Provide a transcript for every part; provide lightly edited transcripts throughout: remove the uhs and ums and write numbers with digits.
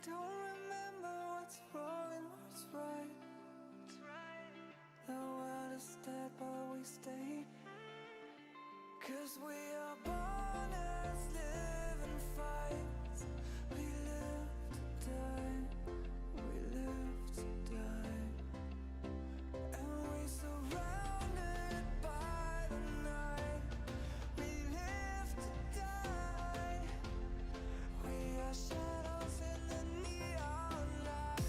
don't remember what's wrong and what's right. The world is dead but we stay, 'cause we are born as living fights. We live to die, we live to die. And we surrounded by the night. We live to die. We are shadows in the neon light.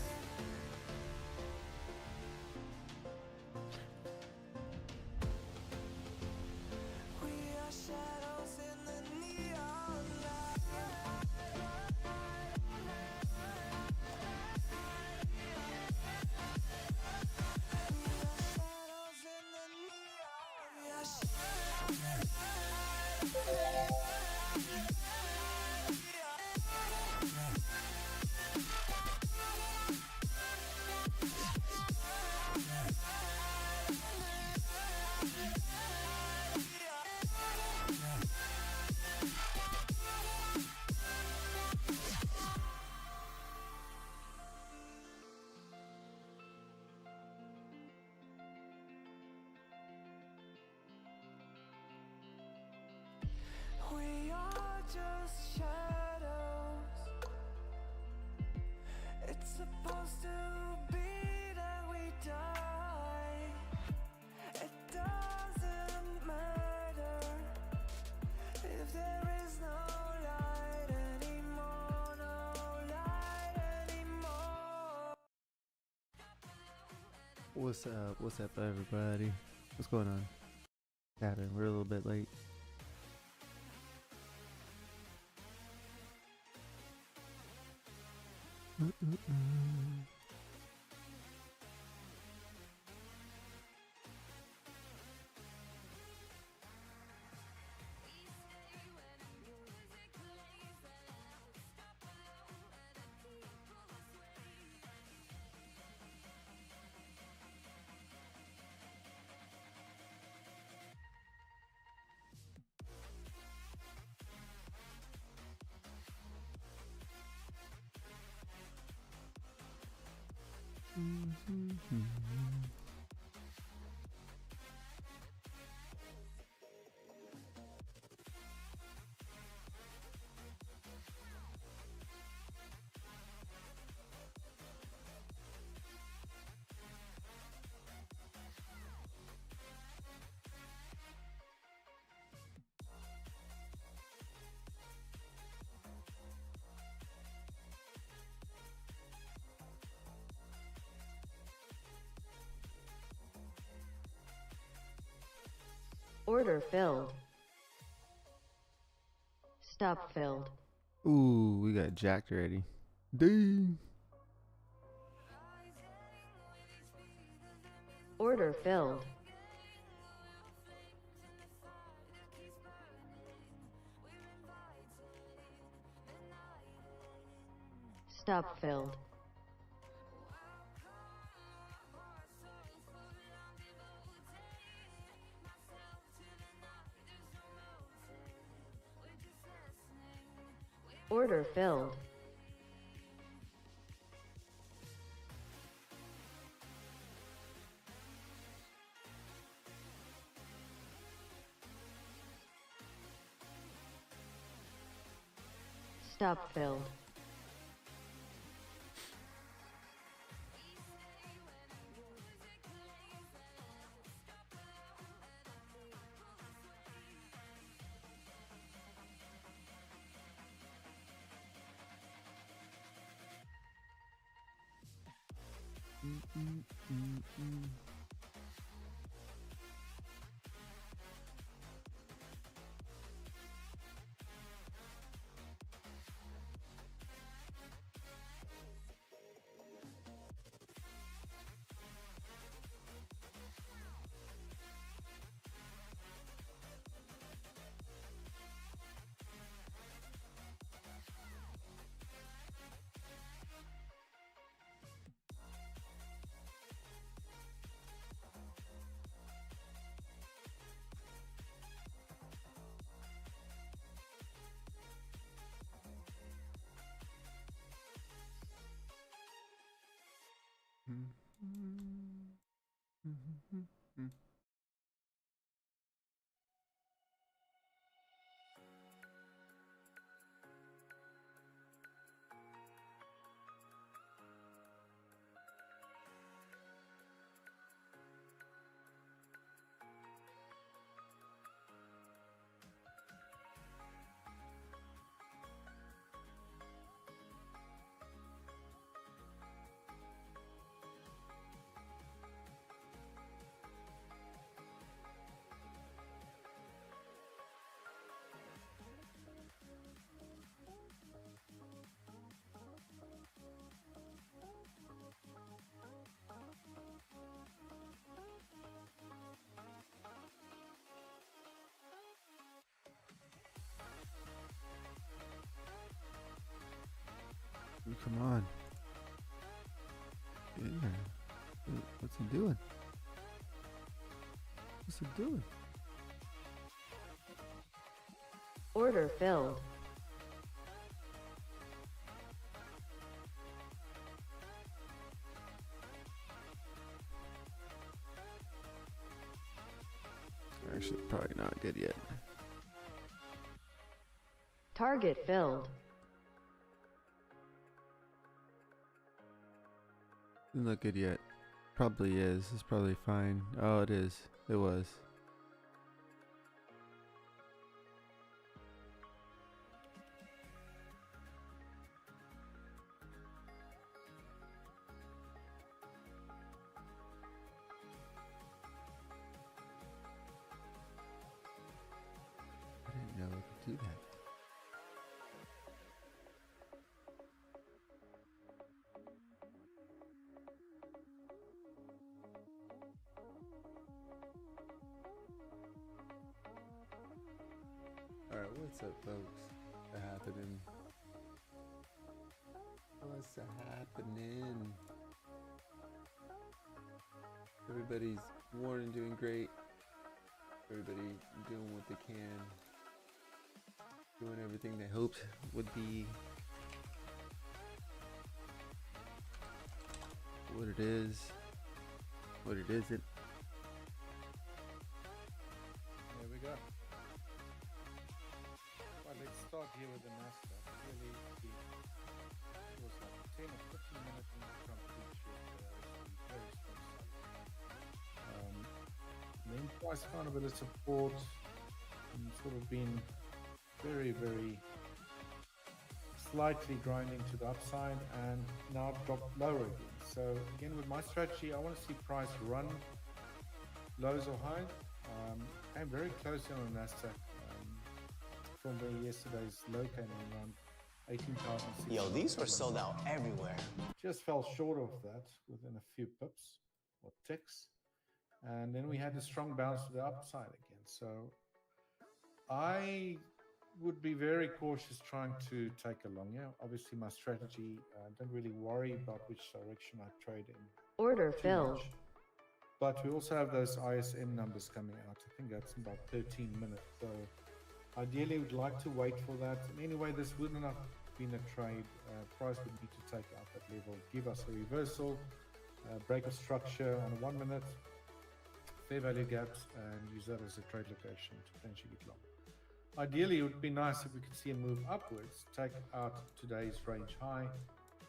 We are shadows in the neon light. Shadows in the neon. We are We are just shadows. It's supposed to be that we die. It doesn't matter if there is no light anymore, no light anymore. What's up? What's up, everybody? What's going on? We're a little bit late. Order filled. Stop filled. Ooh, we got jacked already. Dang. Order filled. Stop filled. Order filled. Stop filled. Come on. Get in there. What's he doing? What's he doing? Order filled. Actually, probably not good yet. Target filled. Doesn't look good yet. Probably is. It's probably fine. Oh, it is. It was. I didn't know it could do that. Alright, what's up, folks? What's happening? What's happening? Everybody's warning, doing great. Everybody doing what they can. Doing everything they hoped would be what it is, what it isn't. There we go. Well, let's start here with the NASDAQ. Really, it was like 10 or 15 minutes in the Trump speech. Very strong. Then price found a bit of support and sort of been very, very slightly grinding to the upside and now dropped lower again. So again, with my strategy, I want to see price run lows or highs. Came very closely on the NASDAQ from where yesterday's low came in around 18,000. Yo, these were sold out everywhere. Just fell short of that within a few pips or ticks. And then we had a strong bounce to the upside again. So I would be very cautious trying to take a long. Yeah, obviously my strategy, don't really worry about which direction I trade in. Order too filled. much. But we also have those ISM numbers coming out. I think that's in about 13 minutes. So ideally, we'd like to wait for that. And anyway, this wouldn't have been a trade. Price would need to take out that level, give us a reversal, break of structure on a 1 minute, fair value gaps, and use that as a trade location to potentially get long. Ideally, it would be nice if we could see a move upwards, take out today's range high,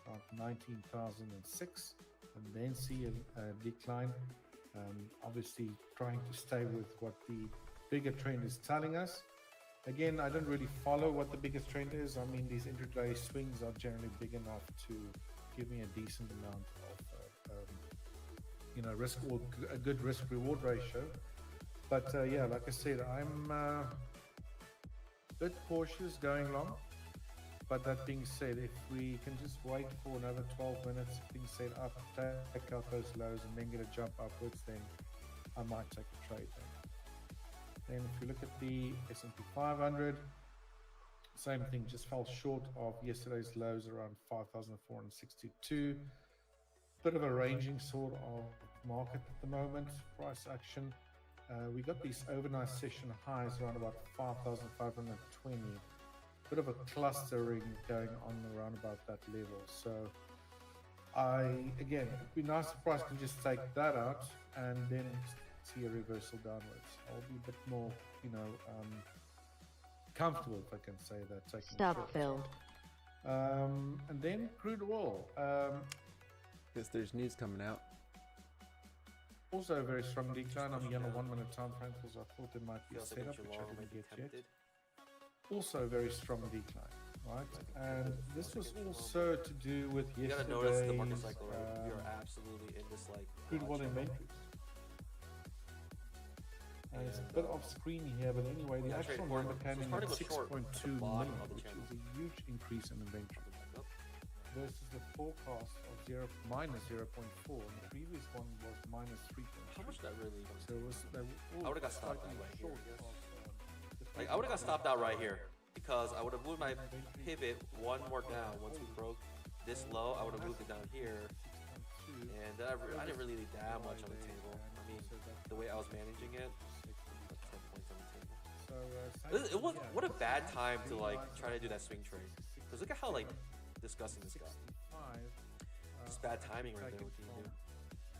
around 19,006, and then see a decline. Obviously, trying to stay with what the bigger trend is telling us. Again, I don't really follow what the biggest trend is. I mean, these intraday swings are generally big enough to give me a decent amount of, risk or a good risk-reward ratio. But yeah, like I said, I'm a bit cautious going long. But that being said, if we can just wait for another 12 minutes, things set up, take out those lows and then get a jump upwards, then I might take a trade then. Then if you look at the S&P 500, same thing, just fell short of yesterday's lows around 5,462. Bit of a ranging sort of market at the moment, price action. We got these overnight session highs around about 5,520. Bit of a clustering going on around about that level. So Again, it'd be nice if price can just take that out and then see a reversal downwards. I'll be a bit more, comfortable, if I can say that. Taking Stop shorts. filled. And then crude oil. Guess there's news coming out. Also a very strong decline. I'm here on a 1 minute time frame because I thought there might be a Feels like a setup, which I July didn't might be get yet. tempted. Also a very strong decline, right? And this was also to do with You gotta yesterday's notice the market cycle, right? We are absolutely in this like crude oil inventories. And it's a bit off screen here, but anyway, the Yeah, actual trade number forward. came So in it's hard at to go short 6.2 bottom million, of the which channel. is a huge increase in inventory versus the forecast of minus 0.4, and the previous one was minus 3.3. How much that really? So it was, they were all I would've got stopped slightly out right here, short I guess. of, the Like I would have got stopped out right here because I would have moved my pivot one more down once we broke this low. I would have moved it down here, 6.2. and then I didn't really leave that much on the table. I mean, the way I was managing it, that's 10 points on the table. So, What a bad time to like try to do that swing trade. Because look at how like disgusting this got. It's bad timing right there. What can you do?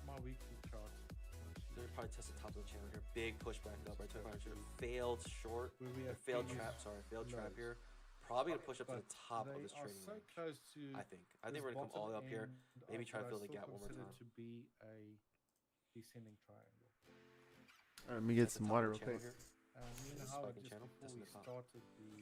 My weekly chart. They're probably test the top of the channel here. Big push back up right to 500. Failed short. Where we have Failed previous trap. Sorry, failed trap lows. here. Probably gonna push up to the But top of they this are trading so range. close to I think this we're gonna come all the way up here. bottom Maybe end try to of fill what the I gap one more still time. consider to be a descending triangle. All right, let me get That's the some top water of real the channel quick. here. Me and This Howard, fucking just channel, before just in we the top. started the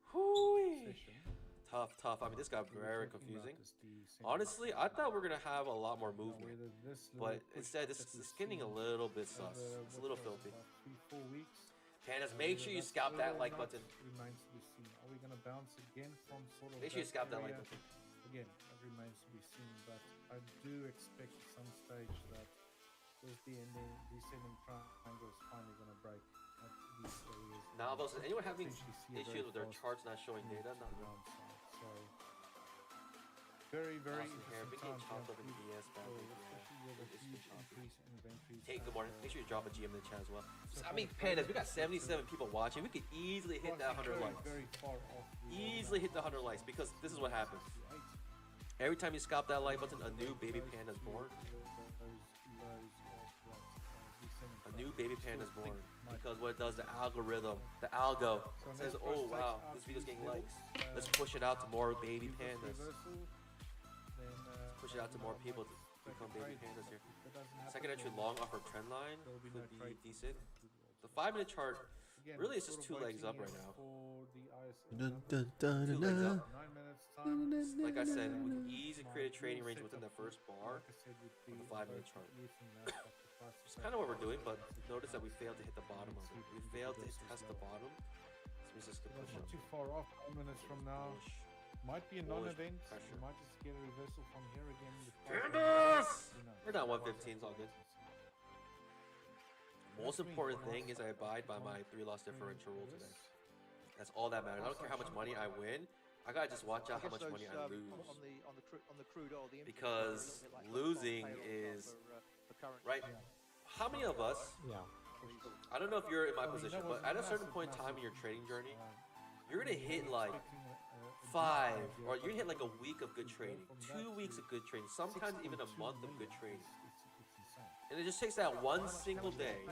Hoo-wee. session, Tough. I mean, this got we were very talking about confusing. this descending Honestly, I thought we were gonna have a lot more triangle. movement, Whether this but little push instead, this that we've is getting a seen little bit sus. over It's a little what was filthy. about 3-4 weeks, Pandas, make sure you that's scalp over that or like not button. remains to be seen. Are we going to bounce again from sort of Make sure you scalp that like area? button. Again, that remains to be seen, but I do expect at some stage that with the descending triangle is finally going to break at these areas. Now, and those anyone having potentially see a issues very with their fast charts not showing move data? to Not the really. downside. So very Awesome hair. interesting Big time getting for chopped up in the crude DS back. oil, Yeah, especially with a it's huge choppy. increase in inventories. Hey, good at, morning. Make sure you drop a GM in the chat as well. so I mean, from a Pandas, we got trading 77 perspective, people watching. We could easily hit that 100 likes. Very far off the Easily hit the 100 likes because this is what happens. Every time you scalp that like button, a new baby panda is born. A new baby panda is born. Because what it does, the algorithm, the algo says, oh wow, this video's getting likes. Let's push it out to more baby pandas. Push it out to more people to become baby pandas here. Second entry long off our trend line could be decent. The 5-minute chart, really it's just 2 legs up right now. Dun, dun, dun, 2 dun, legs dun. up. Like I said, we can easily create a trading range within the first bar of the 5-minute chart. It's kind of what we're doing, but notice that we failed to hit the bottom of it. We failed to test the bottom. So we just push Not up. too far off. 1 minute from now, Push. might be a bullish non-event. pressure. We might just get a reversal from here again. Pandas! Who knows? We're down 115, it's all good. Most important thing is I abide by my 3-loss differential rule today. That's all that matters. I don't care how much money I win. I gotta just watch out how much money I lose. On the crude oil, the Because losing is right. How many of us? I don't know if you're in my position, but at a certain point in time in your trading journey, you're gonna hit like 5, or you're gonna hit like a week of good trading, 2 weeks of good trading, sometimes even a month of good trading. And it just takes that one single day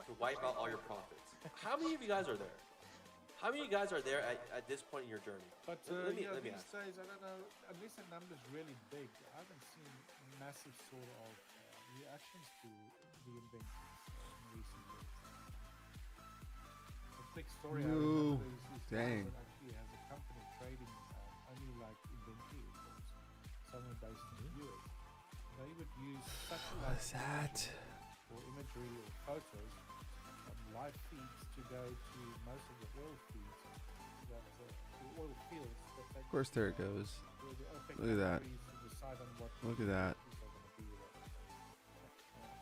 to wipe out all your profits. How many of you guys are there? How many of you guys are there at this point in your journey? But let me these ask. days, I don't know, unless the number's really big, I haven't seen massive sort of reactions to the inventories in recent years. A quick story I No. remember is Dang. Howard actually has a company trading only like inventory reports, somewhere based in the US. They would use satellite What's that? imagery or imagery or photos on live feeds to go to most of the oil feeds that the oil fields that they Of course, there it goes. where the OPEC Look at that. countries to decide on what Look at that. countries are going to be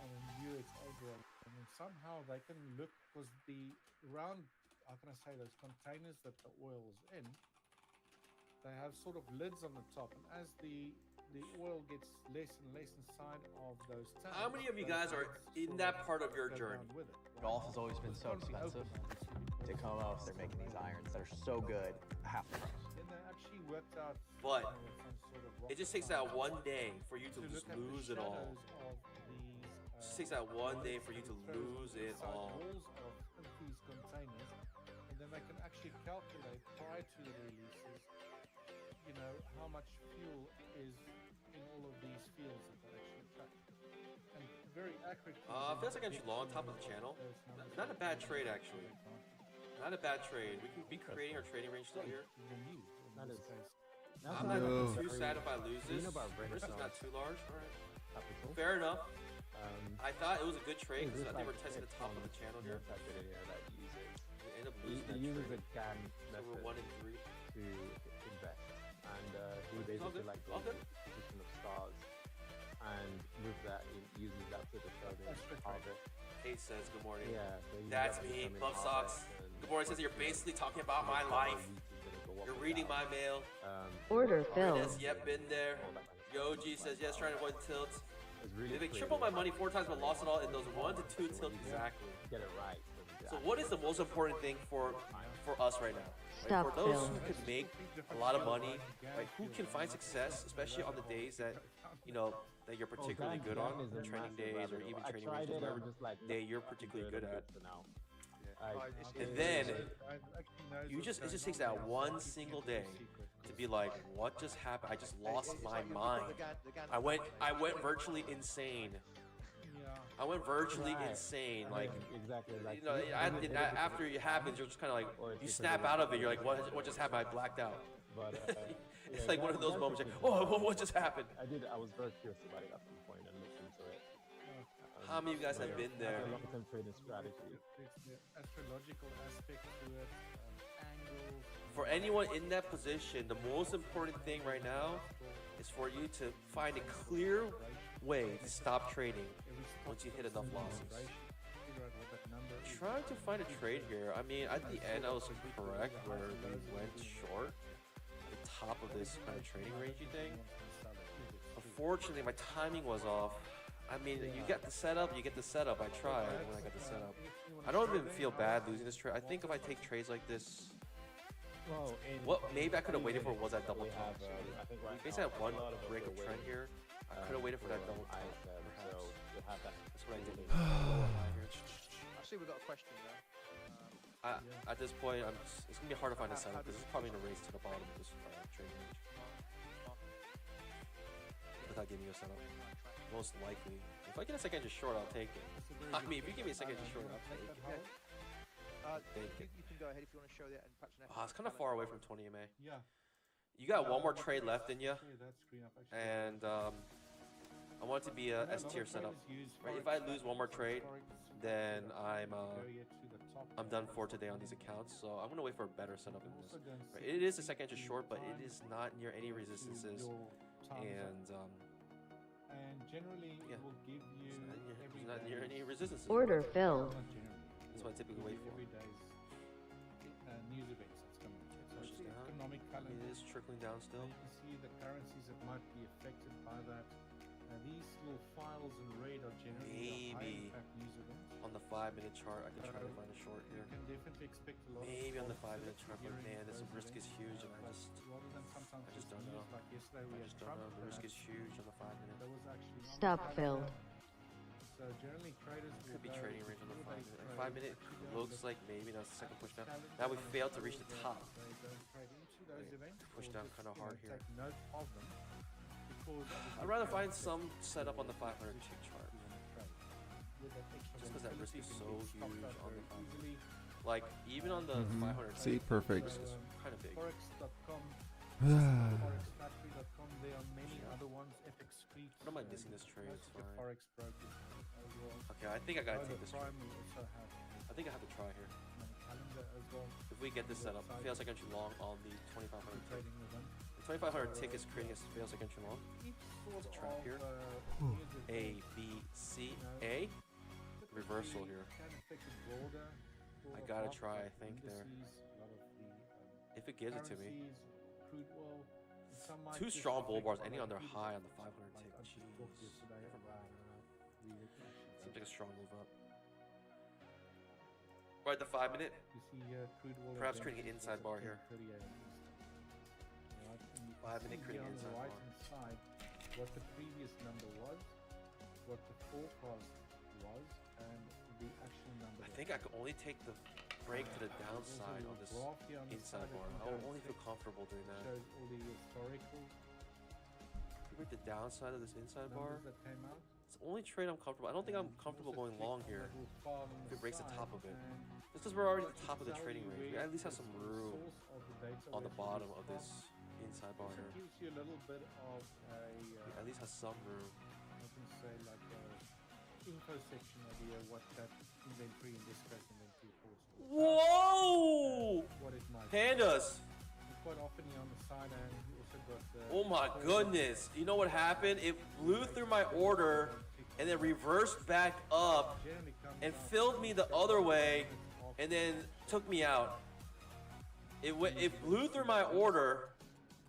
and in US overall. And then somehow they can look because the round, how can I say, those containers that the oil is in, they have sort of lids on the top, and as the the oil gets less and less inside of those tanks. How many of you guys are in that part of your journey? Golf has always been so expensive. Tacomas, they're making these irons that are so good, half the price. Then they actually worked out, But some sort of rock it just takes that one day for you to just look at the lose it all. shadows of these, It just takes that one day for you to lose it inside all. walls of these containers, and then they can actually calculate prior to the releases, you know, how much fuel is in all of these fields that they actually track. And very accurate. Feels like I'm too long on top of the channel. Not a bad trade, actually. Not a bad trade. We can be creating our trading range still here. That is. I'm not too sad if I lose this. Risk is not too large. All right. Fair enough. I thought it was a good trade because I think we're testing the top of the channel here. We end up losing that uses trade. a GAN So method we're 1 and 3. to invest, and he All basically good. like All goes good. to the position of stars, and with that he uses that to determine harvest. Kate says good morning. Yeah, so he uses That's that to me, determine Buff harvest Socks. and Good morning says you're basically talking about my how life. wheat is gonna go up You're or reading down. my mail. Order filled. Yes, yep, been there. All that kind of stuff. Yoji says yes, trying to avoid tilt. It's really They tripled my creative. money 4 times but lost it all in those 1 to 2 tilts exactly. Get it right. So what is the most important thing for us right now? Right? Stop, For those Phil. who can make a lot of money, right? Who can find success, especially on the days that you know that you're particularly good on, the training days or even training ranges, whatever day you're particularly good at. And then it just takes that one single day to be like, what just happened? I just lost my mind. I went virtually insane. I went virtually insane. Like, exactly, like you know, after it happens, you're just kind of like, you snap out of it. You're like, what just happened? I blacked out. But It's like one of those moments, like, oh, what just happened? I was very curious about it at some point and looked into it. How many of you guys have been there? Long-term trading strategy. There's the astrological aspect to it, angles. For anyone in that position, the most important thing right now is for you to find a clear way to stop trading once you hit enough losses. Trying to find a trade here. I mean, at the end, I was correct where we went short at the top of this kind of trading rangey thing. Unfortunately, my timing was off. I mean, you get the setup, you get the setup. I tried when I got the setup. I don't even feel bad losing this trade. I think if I take trades like this, Well, what maybe I could have waited for was that double we top. have, I think We right basically now, had one a lot of us break are of trend waiting, here. I could have waited for that double top. so Perhaps. we'll have that. That's what I did. Lower high here. I see we've got a question there. At this point, it's gonna be hard to find a setup because it's probably gonna race to the bottom of this trading range without giving you a setup. Most likely, if I get a second just short, I'll take it. I mean, if you give me a second just short, I'll take it. You can go ahead if you want to show that and perhaps an It's kind of far away from 20 MA. Yeah. You got one more trade left in you, That screen up actually. and I want it to be a S tier setup. Right? If I lose one more trade, then I'm done for today on these accounts. So I'm gonna wait for a better setup in this. Right? It is a second inch short, but it is not near any resistances, and generally yeah. it will give you it's not near any resistances. Order filled. That's what I typically wait for. Every day's news events that's coming. So it's Pushes the down. economic calendar. It is trickling down still. You can see the currencies that might be affected by that. These little files in red are generally the high Maybe impact news events. on the 5-minute chart, I can try to find a short You here. can definitely expect a lot Maybe of on the 5-minute chart, but during man, this those risk is events. huge, and But rather than sometimes I just just don't news know. like yesterday we I had just don't Trump, know. The risk is perhaps, huge on the 5-minute. there was actually not Stop much filled. So generally traders will Could be go trading range on the 4-day 5-minute. trade, 5-minute actually looks on like maybe that's the second push down. calendar Now we and failed to reach the they top. don't trade into those Right. events Push or down just, kinda you know, hard here. take note of them because I'd rather find some setup on the 500 tick chart. just because that risk is so huge on the 500. easily. Like, even on the 500 See, tick, perfect. the risk is kind of big. Forex.com, forexfactory.com, there are many other ones, FXRK. What am I missing this trade? It's fine. Forex brokers as well. Okay, I think I gotta take this trade. Prime, we also have I think I have to try here. calendar as well. If we get this set up, fails like entry long on the 2500 tick. Trading with them. The 2500 tick is creating a fails like entry long. Each sort It's a trap of, here. news A, event, B, C, you know, A. typically Reversal here. can affect the broader sort I of gotta market, try, I like think, there. indices, a lot of the, If it gives it to me. currencies, crude oil. some might Two just strong bull think, bars well, ending I on their feel high on this the like 500 tick. I just talked Jeez. yesterday Never about, mind. the Seems like a strong move up. Right, the 5 minute. You see here, crude oil Perhaps again creating an is inside at bar here. 10:30 a.m. Eastern. Right, and you can 5 minute see creating here an on the inside right bar. hand side what the previous number was, what the forecast was, and the actual number. I think I could only take the break to the downside on this inside bar. I will only feel comfortable doing that. Shows all the historical Break the downside of this inside bar. numbers that came out. It's the only trade I'm comfortable. I don't think I'm And comfortable also going click long on here. that little file on If it breaks the side top of it. and Just because we're already at it the top of the tells trading you range, we where at least have the some room source of the data on the was bottom released of from. this inside bar So here. it gives you a little bit of a, We at least has some room. I can say like a info section idea what that inventory in this case inventory force was. Whoa! What it might be. Pandas! And quite often here on the side end you also got the Oh my goodness. You know what happened? It blew through my order and then reversed back up generally comes and out filled me the other way and then took me out. It blew through my order.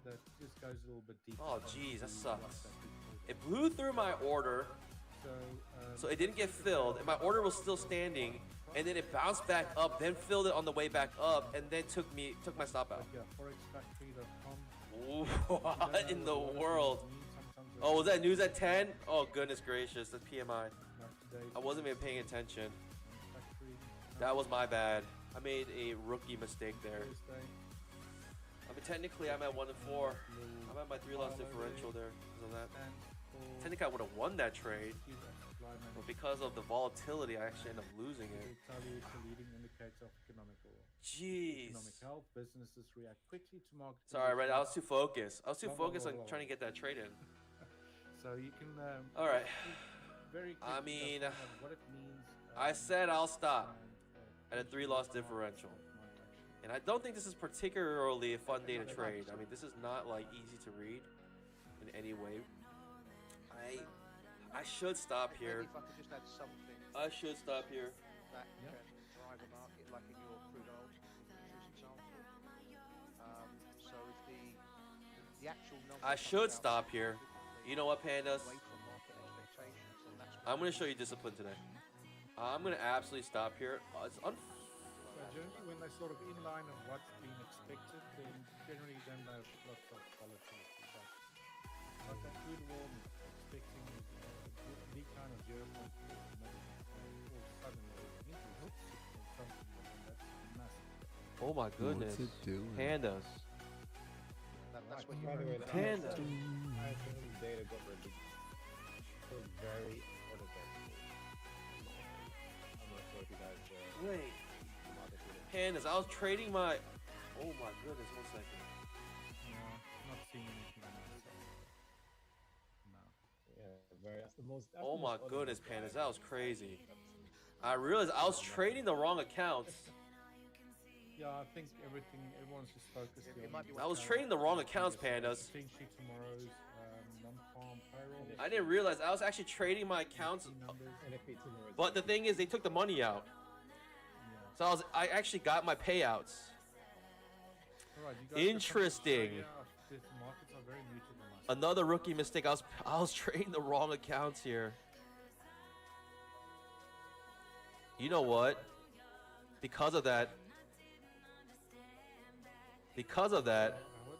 that just goes a little bit deeper. Oh into geez, that what sucks. that report It blew through my order, So, so it didn't get filled, and my order was still standing, and then it bounced back up, then filled it on the way back up, and then took my stop out. yeah, forexfactory.com. What in the world? Oh, was that news at 10? Oh goodness gracious, that's PMI. I wasn't even paying attention. That was my bad. I made a rookie mistake there. I mean, technically I'm at 1 and 4. I'm at my 3 loss differential there because of that. Technically I would have won that trade, but because of the volatility, I actually ended up losing it. Will tell you it's a leading indicator of economic Jeez. health. Businesses react quickly to market. Sorry, right? I was too focused. I was too Blah, blah, focused blah, on blah, trying to get that trade in. So you can. All right. Very I quickly mean, just find out what it means. I said I'll stop and, at a 3 loss differential. And I don't think this is particularly a fun day to trade. I mean, this is not like easy to read in any way. I should stop here. Maybe if I could just add something I should stop here. that can drive a market, like in your crude oil example. So if the actual number I comes should out stop here. You know what, pandas? away from market expectations, then that's I'm going to show you discipline today. I'm going to absolutely stop here. It's So generally, when they're sort of in line of what's been expected, then generally you don't have lots of volatility. But that crude oil expecting the kind of 0.4 million, all suddenly increase something, and that's massive. oh my goodness. What's it doing? Pandas. that's what you By the way, Panda. I think the data got released. It was very uneventful. I'm not sure if you guys Wait. market did it. Pandas. I was trading my... Oh my goodness. 1 second. No, not seeing anything on that side. No. Yeah, very. That's the most. That's Oh the my most goodness, uneventful Pandas. That was I've crazy. seen. I realized I was trading the wrong accounts. Yeah, I think everyone's just focused It on. might be I was trading the wrong accounts, Pandas. Potentially tomorrow's non-farm payroll. I didn't realize I was actually trading my accounts. numbers. And if it's in the But the thing is, they took the money out. Yeah. So I actually got my payouts. Alright, you guys got something to Interesting. show? Yeah, the markets are very muted on us. Another rookie mistake. I was trading the wrong accounts here. You know what? Because of that. Because of that. Howard,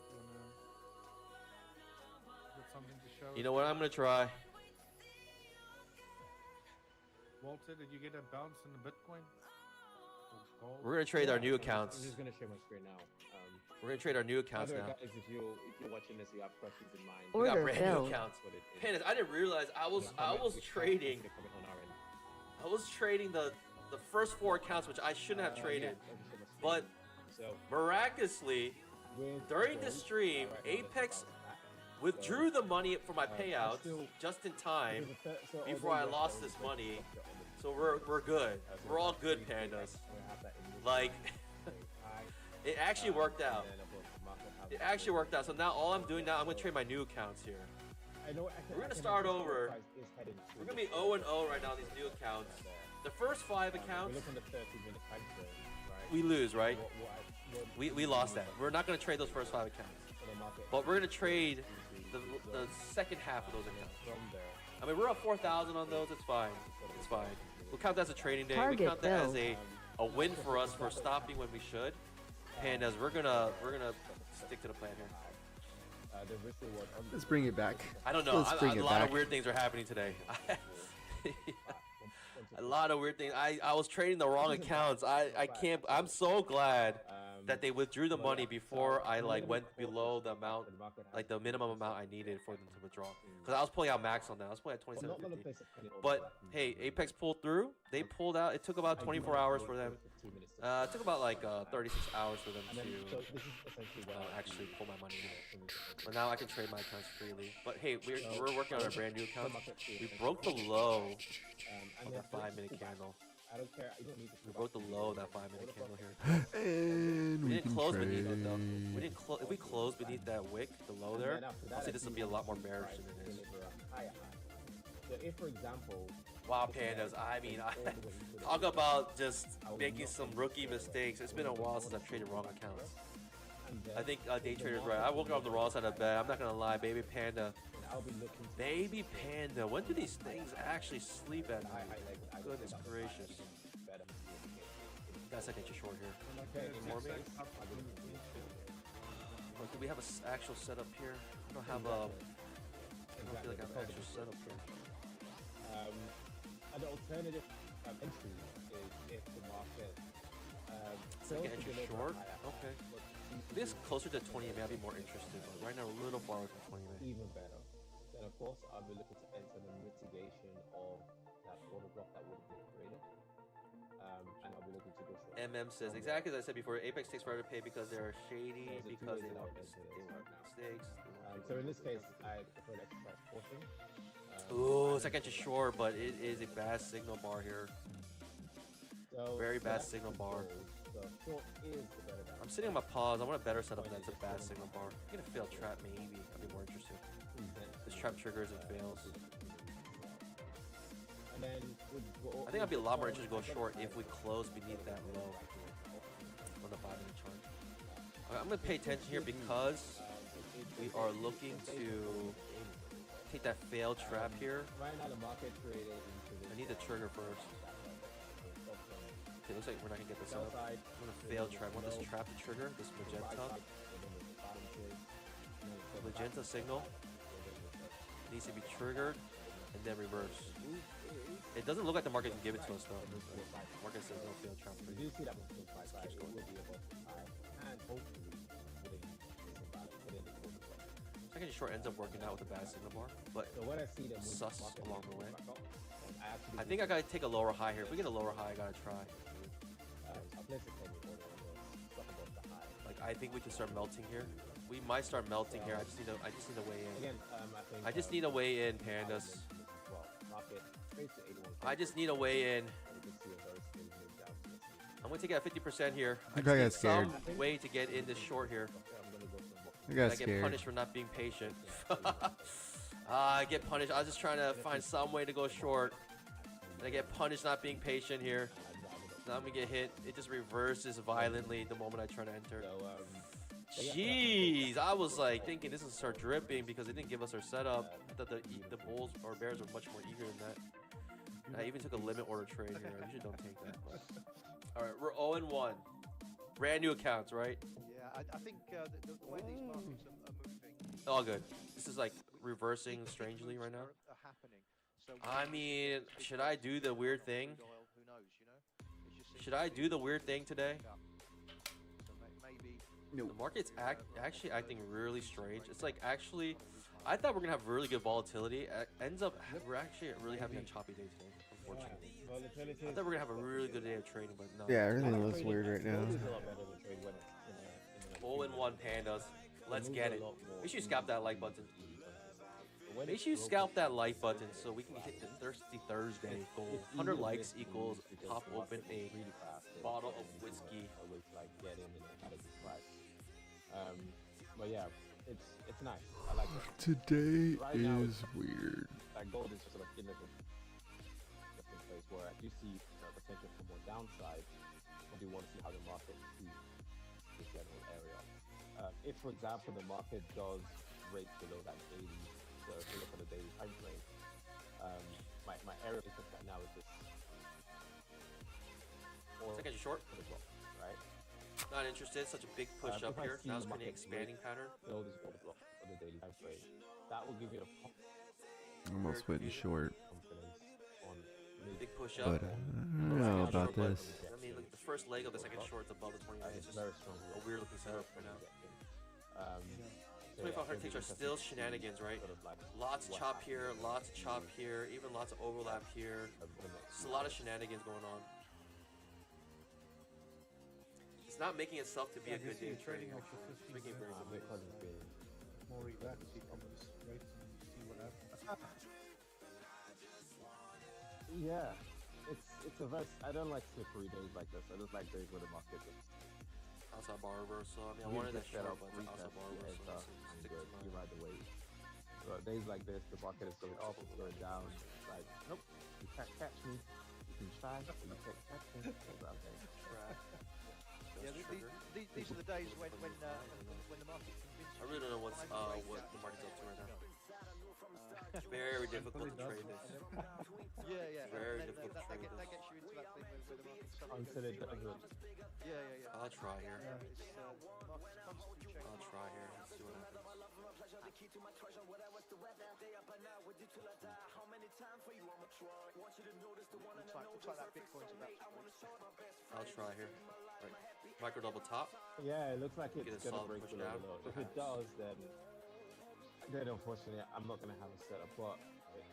got something to show You us? know what I'm gonna try? Walter, did you get a bounce in the Bitcoin? Or gold? We're gonna trade our new I'm accounts. just gonna share my screen now. We're gonna trade our new By accounts the way, now. guys, if you're watching this, you have questions in mind. We got Order brand new filled. accounts. That's what it is. Pandas, I didn't realize I was trading. Comment on our end. I was trading the first 4 accounts, which I shouldn't have traded. Yeah, I'll just share my screen. But So, miraculously, with during the gold, stream, right now, Apex it's about that. withdrew the money for my I payouts still- just in time Because the third- so before although I yes, lost there was this a money. structure on the- So we're good. We're all good, pandas. Like, it actually worked out. It actually worked out. So now all I'm doing now, I'm gonna trade my new accounts here. We're gonna start over. We're gonna be 0 and 0 right now on these new accounts. The first 5 accounts, We're looking at 30-minute time frame, right? we lose, right? What We lost that. We're not gonna trade those first 5 accounts. So but we're gonna trade the second half of those accounts. I mean, we're up 4,000 on those. It's fine. It's fine. We'll count that as a trading day. We count that as a win for us for stopping when we should. Pandas, we're gonna stick to the plan here. Let's bring it back. I don't know. A lot of weird things are happening today. A lot of weird things. I was trading the wrong accounts. I can't. I'm so glad that they withdrew the money before I like went below the amount, like the minimum amount I needed for them to withdraw. Because I was pulling out max on that. I was pulling at 27.50. But hey, Apex pulled through. They pulled out. It took about 24 hours for them. It took about like 36 hours for them to actually pull my money. But now I can trade my accounts freely. But hey, we're working on a brand new account. We broke the low of that 5-minute candle. I don't care. You don't need to. We broke the low of that 5-minute candle here. And we didn't close beneath it though. We didn't if we close beneath that wick, the low there, I'll say this will be a lot more bearish than it is. So if, for example, wow, Pandas, I mean, talk about just making some rookie mistakes. It's been a while since I've traded wrong accounts. I think day trader's right. I woke up on the wrong side of bed. I'm not gonna lie, baby Panda. Baby Panda, when do these things actually sleep at night? Goodness gracious. Guys, I get you short here. For me? Look, do we have an actual setup here? I don't have a. I don't feel like I have an actual setup here. An alternative entry is if the market. Second entry short? Okay. If this closer to 20 MA, I'd be more interested, but right now we're a little far away from 20 MA. Even better. Then of course I'll be looking to enter the mitigation of that order block that would have been created. And I'll be looking to go short. MM says exactly as I said before, Apex takes forever to pay because they're shady, because they want mistakes. So in this case, I prefer an exercise portion. Ooh, it's like I just short, but it is a bad signal bar here. So very bad signal bar. I'm sitting on my pause. I want a better setup than that's a bad signal bar. I'm gonna fail trap maybe. I'd be more interested. This trap triggers and fails. I think I'd be a lot more interested to go short if we close beneath that low on the 5-minute chart. Okay, I'm gonna pay attention here because we are looking to take that failed trap here. I need the trigger first. Okay, looks like we're not gonna get this up. I'm gonna fail trap. I want this trap to trigger, this magenta signal needs to be triggered and then reverse. It doesn't look like the market can give it to us though. The market says no failed trap for you. Second short ends up working out with a bad signal bar, but sus along the way. I think I gotta take a lower high here. If we get a lower high, I gotta try. Like I think we can start melting here. We might start melting here. I just need to weigh in. I just need a weigh in, Pandas. I just need a weigh in. I'm gonna take it at 50% here. I just need some way to get in this short here. I get punished for not being patient. I get punished. I was just trying to find some way to go short. And I get punished not being patient here. Now I'm gonna get hit. It just reverses violently the moment I try to enter. Jeez, I was like thinking this is start dripping because they didn't give us our setup. I thought the bulls or bears were much more eager than that. And I even took a limit order trade here. I usually don't take that. All right, we're 0-1. Brand new accounts, right? Yeah, I think the way these markets are moving. All good. This is like reversing strangely right now. I mean, should I do the weird thing? Should I do the weird thing today? No. The market's actually acting really strange. It's like actually, I thought we're gonna have really good volatility. Ends up we're actually really having a choppy day today, unfortunately. I thought we're gonna have a really good day of trading, but no. Yeah, everything looks weird right now. 0-1 Pandas. Let's get it. Make sure you scalp that like button. Make sure you scalp that like button so we can hit the Thirsty Thursday goal. 100 likes equals pop open a bottle of whiskey. But yeah, it's nice. I like it. Today is weird. That gold is just like in a different place where I do see potential for more downside. I do want to see how the market sees this general area. If, for example, the market does break below that daily, so if you look at the daily time frame, my area is right now is this. Second short. Right? Not interested. Such a big push up If I here. see Now it's the creating market expanding pattern. below this order block on the daily time frame, that will give you a Almost went short. confidence on Big push up. But I don't know about this. I mean, look, the first leg of the second short is above the 20 minutes. it's very strong. A weird looking setup right now. Um, 2500 ticks are still shenanigans, right? Lots of chop here, lots of chop here, even lots of overlap here. Just a lot of shenanigans going on. It's not making itself to be a good day of trading. off the Actually, 15 it's making it very minutes. good. More relaxed, you can just wait and see what happens. Yeah, it's a very. I don't like slippery days like this. I just like days where the market is. Outside bar reversal. I mean, I You wanted that just set short, up, but it's outside retest, bar you heads reversal. up, So and stick good. to You my- ride the wave. But days like this, the market is going up, it's going down. It's like, nope, you can't catch me. You can try, but you can't catch me. It's okay. Yeah, these are the days when the market convinces I really don't know what the market's up to right now. It's very difficult to trade this. Yeah. Very and then difficult to trade that this. gets you into that thing where the market suddenly Until it doesn't. Yeah. I'll try here. It's market's constantly changing. I'll try here. Let's see what happens. Looks like that Bitcoin's about to break. I'll try here. Right. Micro double top. Yeah, it looks like Get it's a gonna solid break push below down, the low. If it perhaps. does, then unfortunately I'm not gonna have a setup. But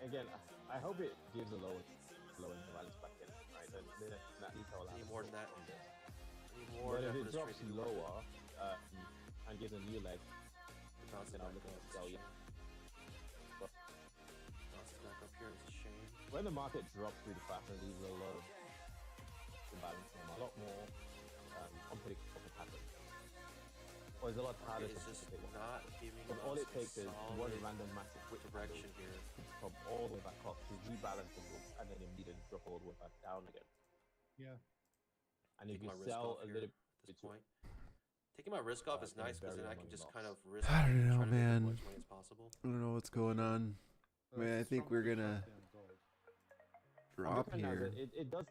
again, I hope it gives a low and rallies back in. Right, then at least I'll have Need a more than setup that. on this. Need more But if than it for this drops trade to work. lower and gives a new leg, Bounce it then I'm back looking up. to sell you. But Bounce it back up here. It's a shame. when the market drops really fast and leaves a lot of imbalance, a lot more unpredictable patterns. Or it's a lot harder It's to just predict. not giving But all us it takes is one solid random massive quick direction here. from all the way back up to rebalance the book and then immediately drop all the way back down again. Yeah. And if Taking you my risk sell off a here little at this bit point. Taking my risk off is then nice because very then I long can just loss. kind of risk. I don't know, try to make man. as much money as possible. I don't know what's going on. So Man, I it's think strong we're push gonna up there on gold. drop Looking at here. it does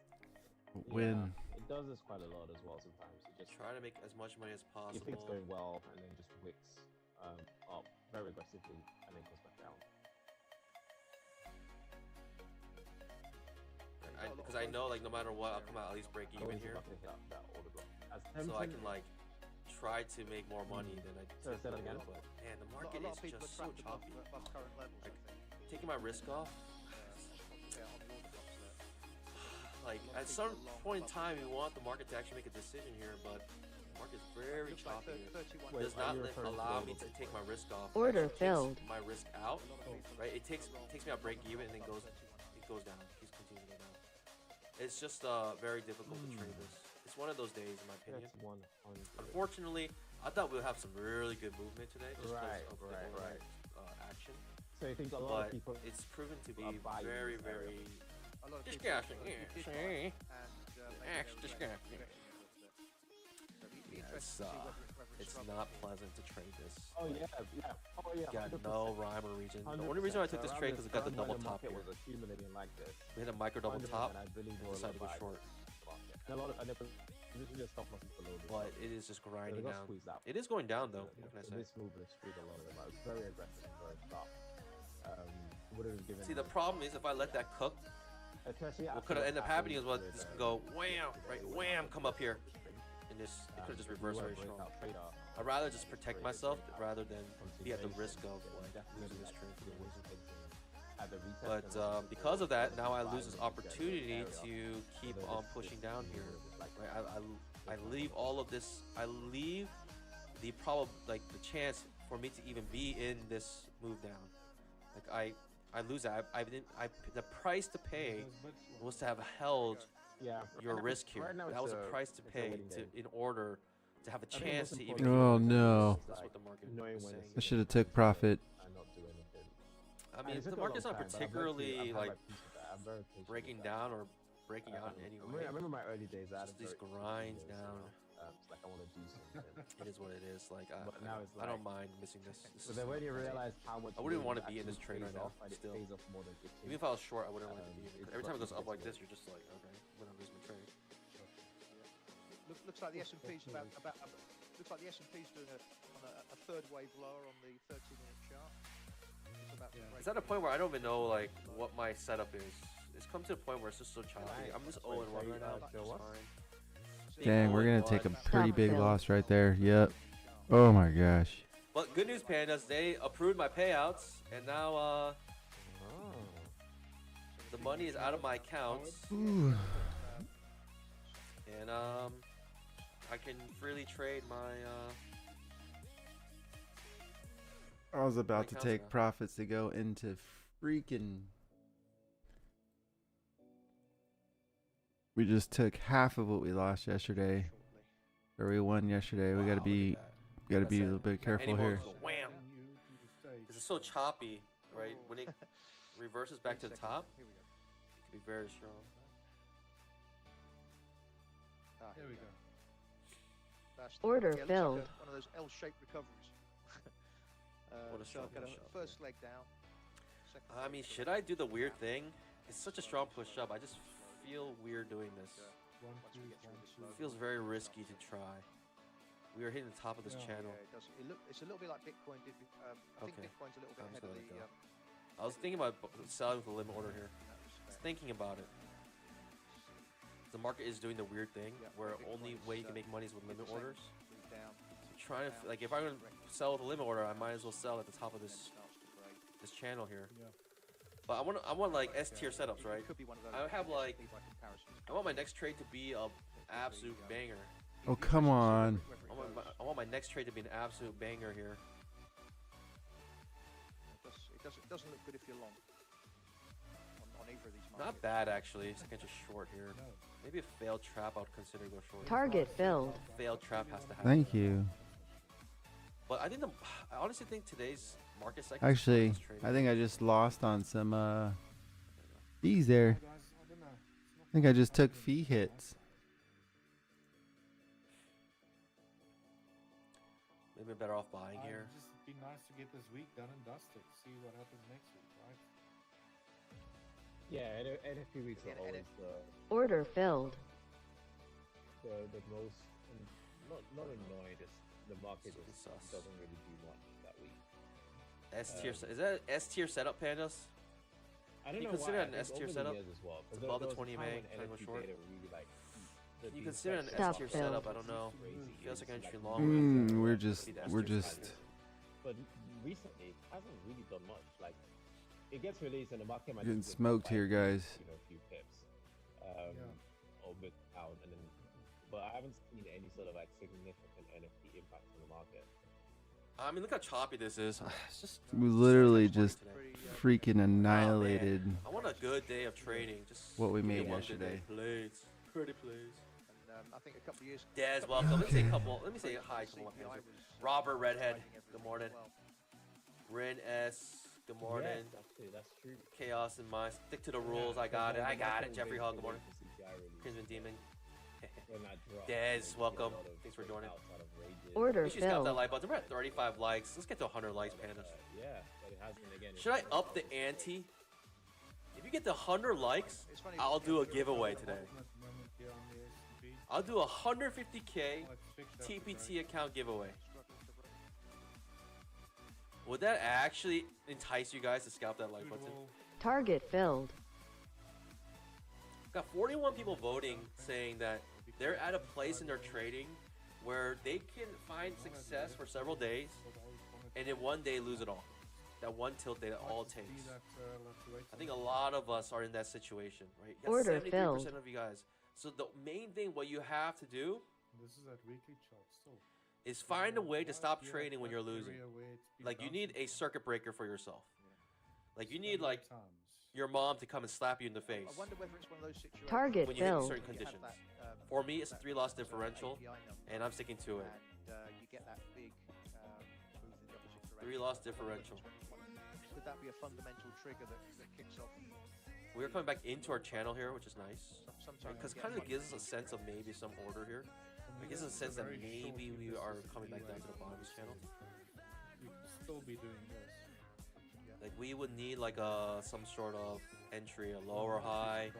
Win. Yeah, it does this quite a lot as well sometimes. It just Try to make as much money as you think it's possible. going well and then just wicks up very aggressively and then goes back down. Because I know, like, no matter what, I'll come out at least break even Always here, about to hit that order block. As so I tempting- can like try to make more money than I Sorry, say that typically again? would, But man, the A market lot is of people just are so trapped choppy. above current levels, I Like, think. Taking my risk off, Yeah, on the order blocks there. like at some point in time, you want the market to actually make a decision here, but the market's very Looks like choppy. 31. Wait, Does are not you referring to allow the me to order take my risk off. Order It takes filled. my risk out, right? It takes me out break even and then goes down. Keeps continuing to go down. It's just very difficult to trade this. It's one of those days, in my opinion. That's 100. Unfortunately, I thought we'll have some really good movement today, just Right, because of right, the right. action. So you think a lot But of people it's proven to be are buying very, this area. very A lot of people disgusting. did Yeah, buy see? and, Ash, maybe disgusting. So it'd be Yeah, interesting to see whether it's struggles. not pleasant to trade this. Oh yeah. Oh yeah. Got 100%. no rhyme or reason. The only reason why I took this trade because it got the double top It here. was accumulating like this. We hit a micro double 100%, top. I believe and we're decided to go alive. short, And a lot of usually the stop loss is below this. but it is just So grinding they got down. squeezed out. It is going down though. What can I So say? this movement screwed a lot of them out. It's very aggressive and very sharp. Would have given. See, the problem is if I let that cook, especially what after could have what ended up happened happening is what with, this could go wham, right? Wham, come up here, and this it could have just if you reversed were a very strong. breakout trader, I'd rather just protect myself rather than be at the continuation, risk of then like definitely losing this like trade for no the reason. at the retest But and then because of that, now I buy lose this when you get opportunity area. to keep So then on this- pushing this down is here. like Right? I leave all of this. I leave the the chance for me to even be in this move down. Like I lose that. The price to pay was to have held yeah, your right now- risk here. right now That was it's a price to it's a pay waiting game. in order to have a I think chance most to even. important Oh, is no. That's like what the market knowing is when saying. it's I should have took profit. and not do anything. I And mean, it took the a long market's not time, but I've learned to- particularly I've had like my piece of that. I'm very patient breaking with that. down or breaking out in any I way. remember my early days. I had Just a these very grinds consistent down. days, It's like I want to do something. It is what it is. Like But now it's I don't like- mind missing this. But then when you realize how much I wouldn't money want to be in this actually trade right pays now. off, and Still, it pays off more than it even if I was short, I wouldn't want to be. it's Every time it goes up like frustrating. this, you're just like, okay, I'm gonna lose my trade. Looks like the S&P's looks like the S&P's doing a third wave lower on the 13-minute chart. It's about to break It's at a point where I don't even know like what my setup is. It's come to a point where it's just so choppy. Right. I'm just Wait, 0 and 1 so right you now. like the Just what? fine. Dang, we're gonna take a pretty big Phil. loss right there. Yep. Oh my gosh. But good news, pandas, they approved my payouts, and now Oh. the money is out of my accounts, Ooh. and I can freely trade my I was about to accounts take now. profits to go into freaking. We just took half of what we lost yesterday, or we won yesterday. We Wow, gotta look be, at that. gotta That's be a it. little bit careful Any here. bonus, wham! This is so choppy, right? When it reverses back to the top, Here we go. it could be very strong. There we go. Order It looks filled. like one of those L-shaped recoveries. What a so strong kind of push up, first leg down. Second I leg mean, sort should of I do the weird down. thing? It's such a strong push up. I just feel weird doing this. One, Once we two, get through one, this two. low. It feels very risky to try. We are hitting the top of this Yeah. channel. Yeah, it does. It's a little bit like Bitcoin did. I think Okay. Bitcoin's a little bit I'm just ahead of gonna the. let it go. I was thinking about selling with the limit order here. That was I was fair. thinking about it. The market is doing the weird thing Yeah, where Bitcoin's, only way you can make money is with limit 50% orders. moved down. So trying to like if I'm gonna sell with a limit order, I might as well sell at the top of Then it this starts to break. this channel here. Yeah. But I want like S tier setups, right? It could be one of those. I have, like- S&P by comparison. I want my next trade to be a absolute banger. Oh, come on. I want my next trade to be an absolute banger here. It doesn't look good if you're long. On either of these Not markets. bad actually. Second just short here. No. Maybe a failed trap I would consider go short. Target filled. Failed trap has to happen. Thank you. But I think I honestly think today's market cycle. Actually, I think I just lost on some fees there. Guys, I don't know. It's not I think I just took fee hits. maybe better off buying I'd here. just be nice to get this week done and dusted. See what happens next week, right? Yeah, and a few weeks are Yeah, and always Order filled. the most not annoying. Just the market Super just sus. doesn't really do much that week. S tier. Is that S tier setup, pandas? I don't You know consider why. an I think S tier over the setup? years as well, 'cause It's there- above the there was a 20 time MA, when trying to go NFT short. data really, like, the You these consider an bets Stop S tier Phil. setup? I don't know. crazy, Feels like an crazy, entry like, long. We're Maybe just, the S we're tier just. side. But recently, it hasn't really done much. Like, it gets released and the market might Getting just dip smoked by, here, guys. You know, a few pips, Yeah. or bit out, and then. But I haven't seen any sort of like significant NFT impact on the market. I mean, look how choppy this is. It's just. We literally so much just today. freaking annihilated. I want a good day of trading. Just What we give me made one good day, yesterday. please. Pretty please. And I think a couple of years. Des, welcome. Let me say a couple. Let me say hi to my fans. Robert Redhead. Good morning. Ren S. Good morning. Yes, that's true. Chaos in mind. Stick to the rules. I got it. I got it. Jeffrey Hall. Good morning. Crimson Demon. Des, welcome. Thanks for joining. Order You should scalp that filled. like button. We're at 35 likes. Let's get to 100 likes, pandas. Yeah, but it has been again. Should I up the ante? If you get to 100 likes, It's funny, I'll do a you're- giveaway today. Ultimate moment here on the S&P. I'll do a 150k Let's fix that TPT account giveaway. struggling to break. Would that actually entice you guys to scalp that like Good button? wall. Target filled. Got 41 people voting saying that they're at a place in their trading where they can find success for several days and in one day lose it all. That one tilt day that all it takes. I think a lot of us are in that situation, right? You got Order 73% filled. of you guys. So the main thing what you have to do This is that weekly chart still. is find a way to stop Right trading when here, you're that losing. area where it's been Like you need a bouncing. circuit breaker for yourself. Like you So need many like times. your mom to come and slap you in the face I wonder whether it's one of those situations. Target when you hit filled. certain where you have conditions. that, For me, it's a that 3-loss sort of differential, API number, and I'm sticking to it. and you get that big move in the opposite direction. 3-loss I wonder whether it's differential. could that be a fundamental trigger that kicks off? We're coming back into our channel here, which is nice. Sometimes Because you kind get of gives us a sense of maybe some order here. I guess in the sense that maybe we are coming back down to the bottom of this channel. We could still be doing this. Like we would need like some sort of entry, a lower high,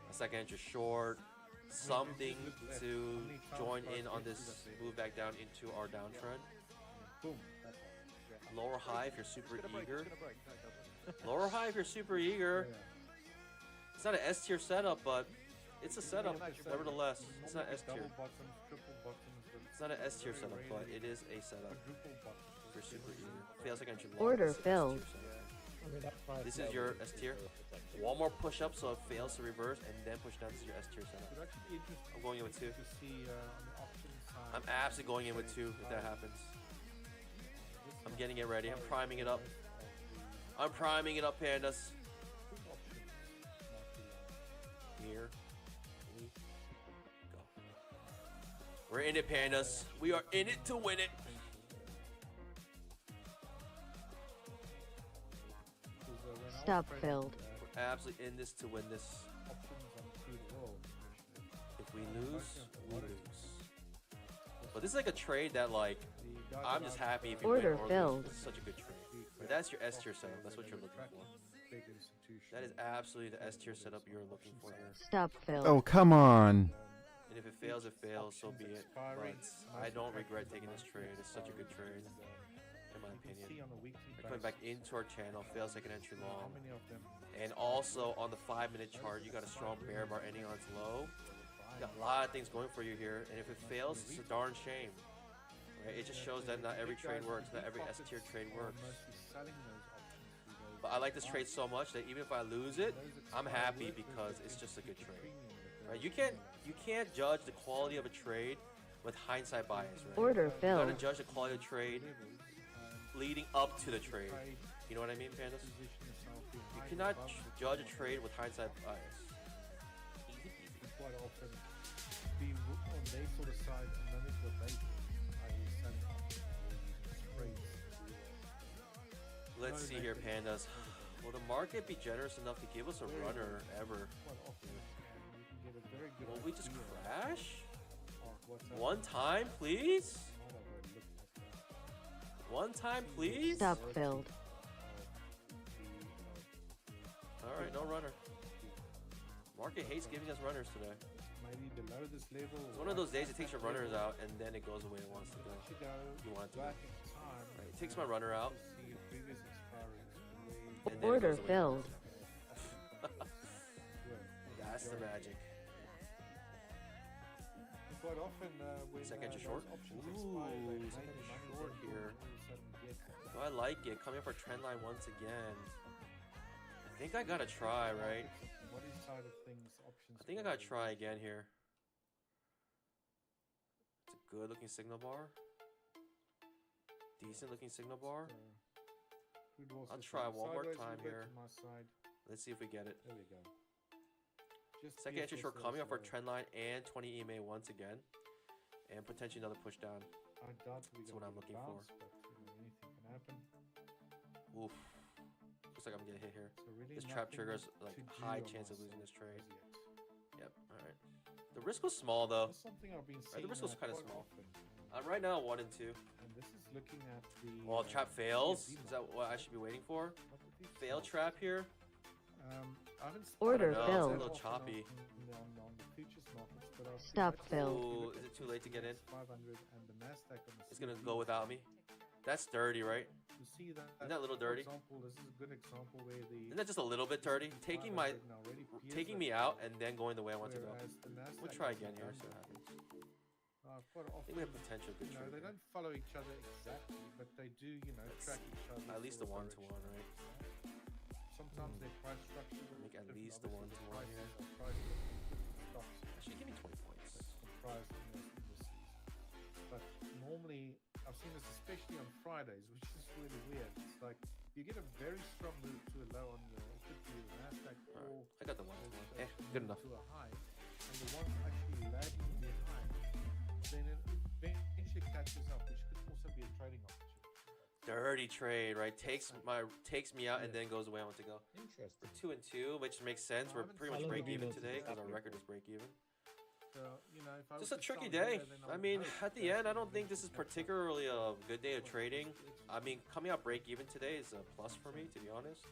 a second entry short, something to join in on this move back down into our downtrend. Boom. Lower high if you're super eager. Lower high if you're super eager. It's not an S tier setup, but it's a setup nevertheless. It's not S tier. It's not an S tier setup, but it is a setup. If you're super eager. Feels like entry. Order filled. This is your S tier. One more push up so it fails to reverse and then push down. This is your S tier setup. I'm going in with 2. I'm absolutely going in with 2 if that happens. I'm getting it ready. I'm priming it up. I'm priming it up, pandas. Here we go. We're in it, pandas. We are in it to win it. Stop filled. We're absolutely in this to win this. If we lose, we lose. But this is like a trade that, like, I'm just happy if you Order win or filled. lose. This is such a good trade. But that's your S tier setup. That's what you're looking for. That is absolutely the S tier setup you're looking for here. Stop filled. Oh, come on. And if it fails, it fails. So be it. But I don't regret taking this trade. It's such a good trade, in my opinion. We're coming back into our channel. Fails second entry long. And also on the 5-minute chart, you got a strong bear bar ending on its low. You got a lot of things going for you here. And if it fails, it's a darn shame. Right? It just shows that not every trade works. Not every S tier trade works. But I like this trade so much that even if I lose it, I'm happy because it's just a good trade. Right? You can't judge the quality of a trade with hindsight bias, right? Order You filled. gotta judge the quality of the trade leading up to the trade. You know what I mean, pandas? You cannot judge a trade with hindsight bias. Easy peasy. Quite often be on their sort of side and manage what they do. Let's see here, pandas. Will the market be generous enough to give us a runner ever? Will we just crash? One time, please? One time, please? Stop filled. Alright, no runner. Market hates giving us runners today. It's one of those days it takes your runners out and then it goes the way it wants to go. You want it to go. Right, it takes my runner out. And then Order it goes the way it filled. wants. That's the magic. Quite often, when Second entry short? Ooh, second entry short here. Do I like it? Coming up our trend line once again. I think I gotta try, right? I think I gotta try again here. It's a good looking signal bar. Decent looking signal bar. I'll try one more time here. Let's see if we get it. There we go. Second entry short coming off our trend line and 20 EMA once again. And potentially another push down. That's what I'm looking for. Anything can happen. Oof. Looks like I'm gonna get hit here. So really This trap nothing triggers like to do high on chance my of losing side this trade. as yet. Yep, alright. The risk was small though. That's something I've been Right, seeing the risk was kind of quite small. often. Right now 1 and 2. And this is looking at the Well, trap fails. CFD Is that what I should be waiting for? Fail trap here. I haven't Order know, it's a filled. little choppy. on the futures markets, but I've seen Stop actually filled. Ooh, look is at it too late to get in? 500 and the NASDAQ on the It's gonna CFD. go without me. That's dirty, right? You see that? Isn't that a little for dirty? Example, this is a good example where the Isn't that just a little bit dirty? Taking my, 500 now already peers taking that me out and then going the way I want to go. whereas the NASDAQ We'll try is again here. down. See what happens. Quite I often, think we have potential good you know, trade they here. don't follow each other exactly, but they do, you know, track each other. At least the sort of 1-to-1, right? Sometimes their price structure will Make at different. least the Obviously, 1-to-1 prices here. are priced at different stocks Actually, give me 20 points. comprised in those indices. But normally, I've seen this especially on Fridays, which is really weird. It's like you get a very strong move to a low on the could be the NASDAQ or I got the 1-to-1. Good enough. to a high, and the one actually lagging behind, then it eventually catches up, which could also be a trading opportunity. Dirty trade, right? Takes me out and then goes the way I want to go. Interesting. We're 2 and 2, which makes sense. We're pretty much break even today because our record is break even. So, you know, if I Just was a to tricky sell day. here, then I would mean, hope at the that end, I don't it think would this is happen. particularly a good day of trading. I mean, coming out break even today is a plus for me, to be honest.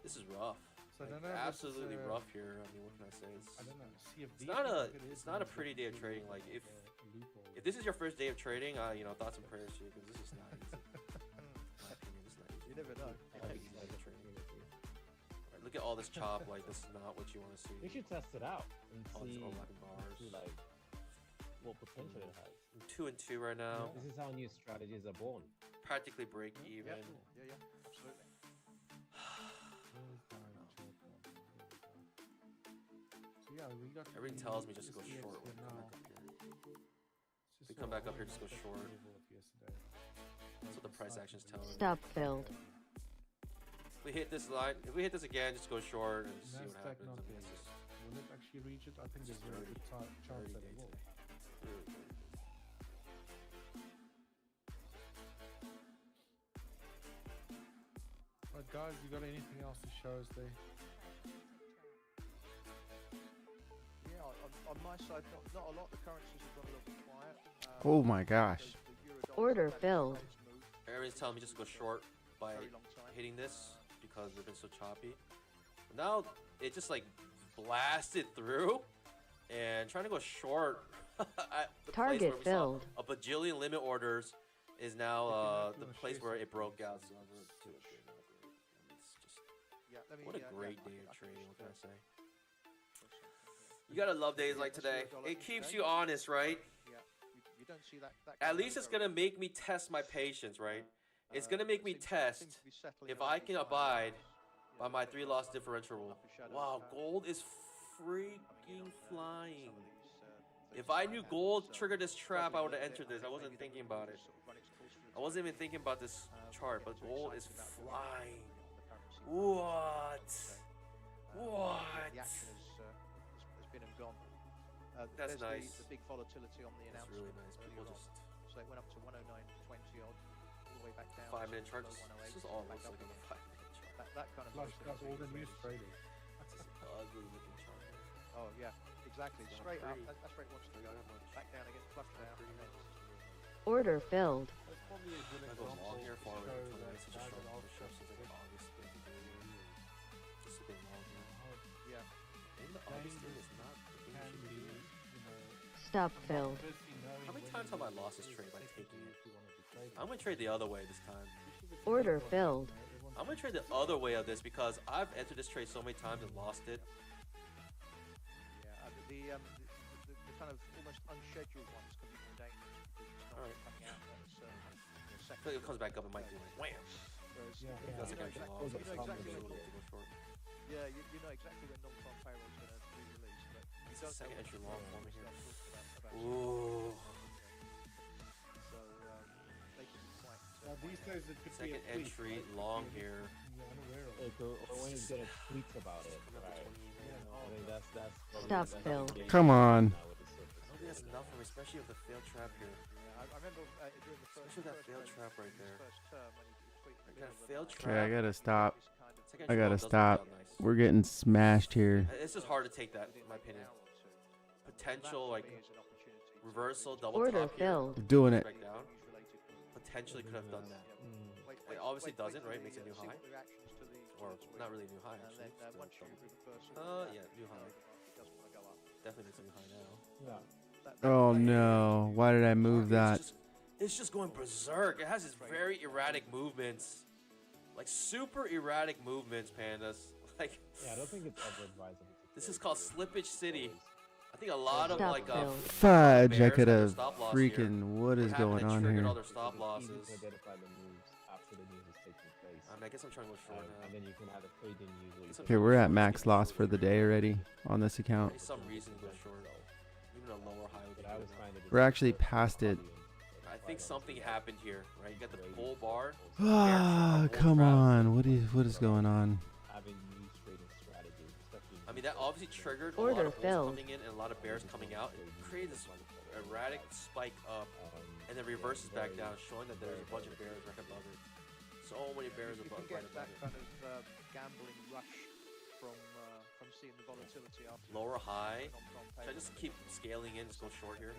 This is rough. So I Like, don't know if this is absolutely a- rough here. I mean, what can I say? I don't know. It's not a pretty day of trading. Like if this is your first day of trading, you know, thoughts and prayers to you because this is not easy. In my opinion, it's not easy. You never know. Not easy day of trading. Alright, look at all this chop. Like this is not what you want to see. You should test it out and All these see, overlapping bars. see like what potential it has. I'm 2 and 2 right now. This is how new strategies are born. Practically break even. Yeah, absolutely. So yeah, we got Everything the tells me just to go SDX short here when we come now. back up here. It's We just come so back up here, just go almost short. level of yesterday. That's what the price action's telling me. Stop filled. If we hit this line, if we hit this again, just go short and see what NASDAQ happens. not I mean, yet. it's just Will it actually reach it? I think there's a very dirty- good chance that dirty it day will. today. Really dirty. But guys, you got anything else to show us there? Yeah, on my side, not a lot. The currencies have gone a little bit quiet. Oh my gosh. The euro dollar Order has had filled. its move Everyone's telling me just to go short by very long time. hitting this because they've been so choppy. Now it just like blasted through and trying to go short. At the place Target where we saw filled. a bajillion limit orders is now the gonna place share where it something broke with out. us. So I'm not too great. Not great. I mean, it's just Yeah, let me, what a yeah, great yeah, day I of can trading. What can I just, say? show something here. You gotta love days Yeah, like this today. euro dollar It keeps today. you honest, right? Yeah, you don't see that. At least it's gonna make me test my patience, right? It's gonna make me test if I can abide by my 3-loss differential rule. Wow, gold is freaking flying. If I knew gold triggered this trap, I would have entered this. I wasn't thinking about it. I wasn't even thinking about this chart, but gold is flying. What? What? The action has been and gone. That's There's nice. The big volatility on the That's announcement. really nice. People earlier on. just So it went up to 109.20 odd, all the way back down. 5-minute to charts. below 108, This is all back looks up like a again. 5-minute chart. That kind of Plus, got all the volatility news is- traders. That's just an ugly looking chart. Oh yeah, exactly. It's not Straight up. pretty. That's where it wants to Not go. that much. Back down again, flush down. pretty and then- Order filled. That's probably a good I go example long here, to far away show from that it's such a guys short that are push up since like options August. Just a bit long here. Yeah. Maybe the August thing is not the thing can we be, should be doing. you know, Stop filled. obviously knowing How many when times you have I need lost to this do trade by exactly taking it? if you wanna be trading. I'm gonna trade the other way this time. Order filled. I'm gonna trade the other way of this because I've entered this trade so many times and lost it. Yeah. The kind of almost unscheduled ones can be more dangerous because it's not Alright. coming out at a certain I feel second. like it comes back up, it might do like wham. Whereas Yeah, you That's know like actually exactly- lost. you know exactly when To go short. Yeah, you know exactly when non-farm payroll is going to be released, but you It's don't the second know entry when long it's for me gonna here. start talking about Ooh. So they can be quite. Now, these days it could Second be a tweet, entry right? It could long be here. you're unaware of. Like, or when he's gonna tweet about it, Coming up to right? 20 even. I think that's probably Stop the best Phil. engagement Come on. now with the surface I don't think that's enough for me, especially with the failed trap here. Yeah, I remember during the first. Especially that failed trade, trap right his there. First term when he tweeted I the got a middle of failed the trap. Okay, I gotta stop. this kind of Second I entry long gotta doesn't stop. look that nice. We're getting smashed here. It's just hard to take that, in my opinion. hour or two. Potential That, like for me, is an opportunity to reversal, really double Order top here. filled. Doing it. Back down. news-related Potentially could have done that. Wait, It obviously wait doesn't, for right? the, Makes a new see high. what the reactions to the Or tweets were. not really new high And actually. then Still once you double. reverse it, Yeah, new high. the market doesn't want to go up. Definitely makes a new high now. Yeah. Oh no, why did I move that? It's just going berserk. It has its very erratic movements. Like super erratic movements, pandas. Like Yeah, I don't think it's ever advisable. this is called Slippage City. I think a lot of Stop like Phil. Fudge, I bears could had their have stop loss here. freaking, what is What happened going that on triggered here? all their stop It's losses. easy to identify the moves after the news is taking place. I mean, I guess I'm trying to go short now. And then you can have a trade in usually. Guess I'm Okay, we're at max loss for the day already on this account. There's some reason to go short. Even a lower high would be But I good was enough. kind of We're actually past it. I think something happened here, right? You got the bull bar. Ah, bear trap, come bull trap. on. What is going on? having news trading strategies, especially. I mean, that obviously triggered a Order lot of bulls filled. coming in and a lot of bears coming out. It created this erratic spike up and then reverses back down, showing that there's a bunch of bears right above it. So many bears You above, can right get above that it. kind of gambling rush from seeing the volatility after Lower high. non-farm Should I just payroll. keep scaling in, just go short here.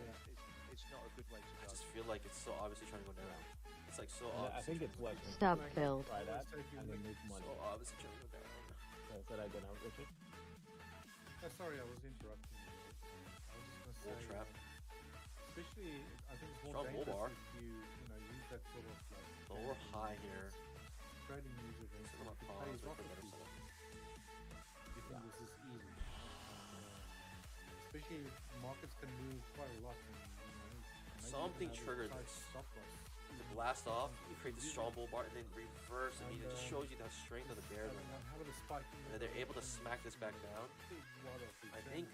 It's not a good way to I go. just feel like it's so obviously trying to go down. It's like so I obvious. think it's what. Stop filled. Try that and then make money. So obviously trying to go down. Said I gonna Richard. Sorry, I was interrupting you. I was just Bull gonna say, trap. especially, I think it's more Strong bull bar. dangerous if you know, use that sort of like Lower high here. trading user against Set it. up It pause, pays wait off for if better you setup. think this is easy. Especially markets can move quite a lot. And, maybe Something even have a triggered tight this. stop loss. To blast off, you create the strong bull bar and then reverse immediately. It just shows you the strength of the bears right now. How the spike And then they're able to smack this back down. I think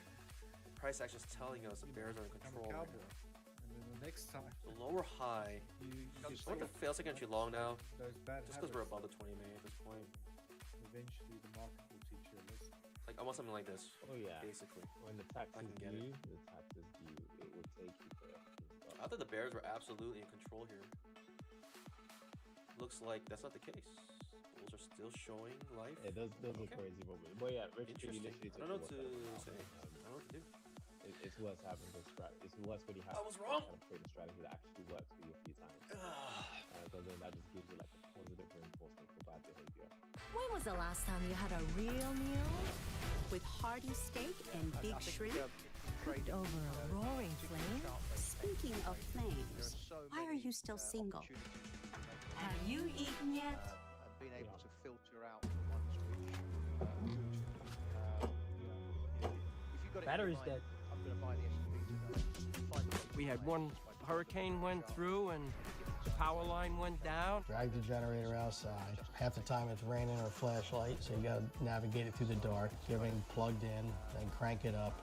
the price action is telling us the bears are in control right now. And then the next time The lower high. you I want to fail second entry long now. those bad Just because we're habits, above the 20 MA at this point. eventually the market will teach you a lesson. Like I want something like this, Oh yeah. basically. When the tax I is can get it. due, the tax is due. It will take you there. I thought the bears were absolutely in control here. Looks like that's not the case. Bulls are still showing life. Yeah, those are Okay. crazy moments. But yeah, Richard, you Interesting. literally I don't know took what the to worst say. out of it. I don't know what to do. It's worth having this strat. It's worth when you have I was wrong. kind of create a strategy that actually works for you a few times. Because then that just gives you like a positive reinforcement for bad behavior. When was the last time you had a real meal? With hearty steak and big shrimp? Cooked over a roaring flame? Speaking of flames, why are you still single? Have you eaten yet? And being able to filter out the ones which if you've got it in Battery's your dead. mind, I'm going to buy the S&P today. Find it. We had one hurricane went through and the power line went down. Drag the generator outside. Half the time it's raining or flashlight, so you gotta navigate it through the dark. Get everything plugged in, then crank it up.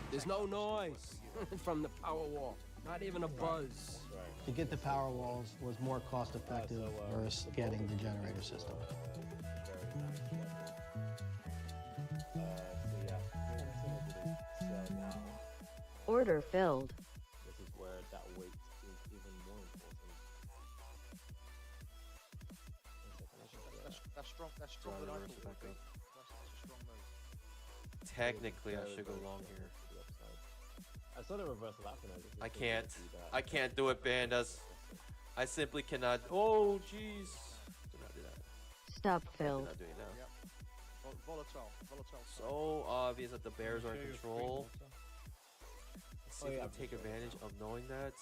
There's no noise from the power wall, not even a buzz. To get the power walls was more cost effective versus getting the generator system. So yeah, so now Order filled. this is where that weight is even more important. That's strong. That's stronger than I thought it would be. That's a strong move. Technically, I should go long here. I saw the reversal happen. I can't. I can't do it, Bandas. I simply cannot. Oh, jeez. Do not do that. Stop Do filled. not do it now. Yep. Volatile. So obvious that the bears are in control. Let's see Oh, if we yeah, can for take sure. advantage of knowing that.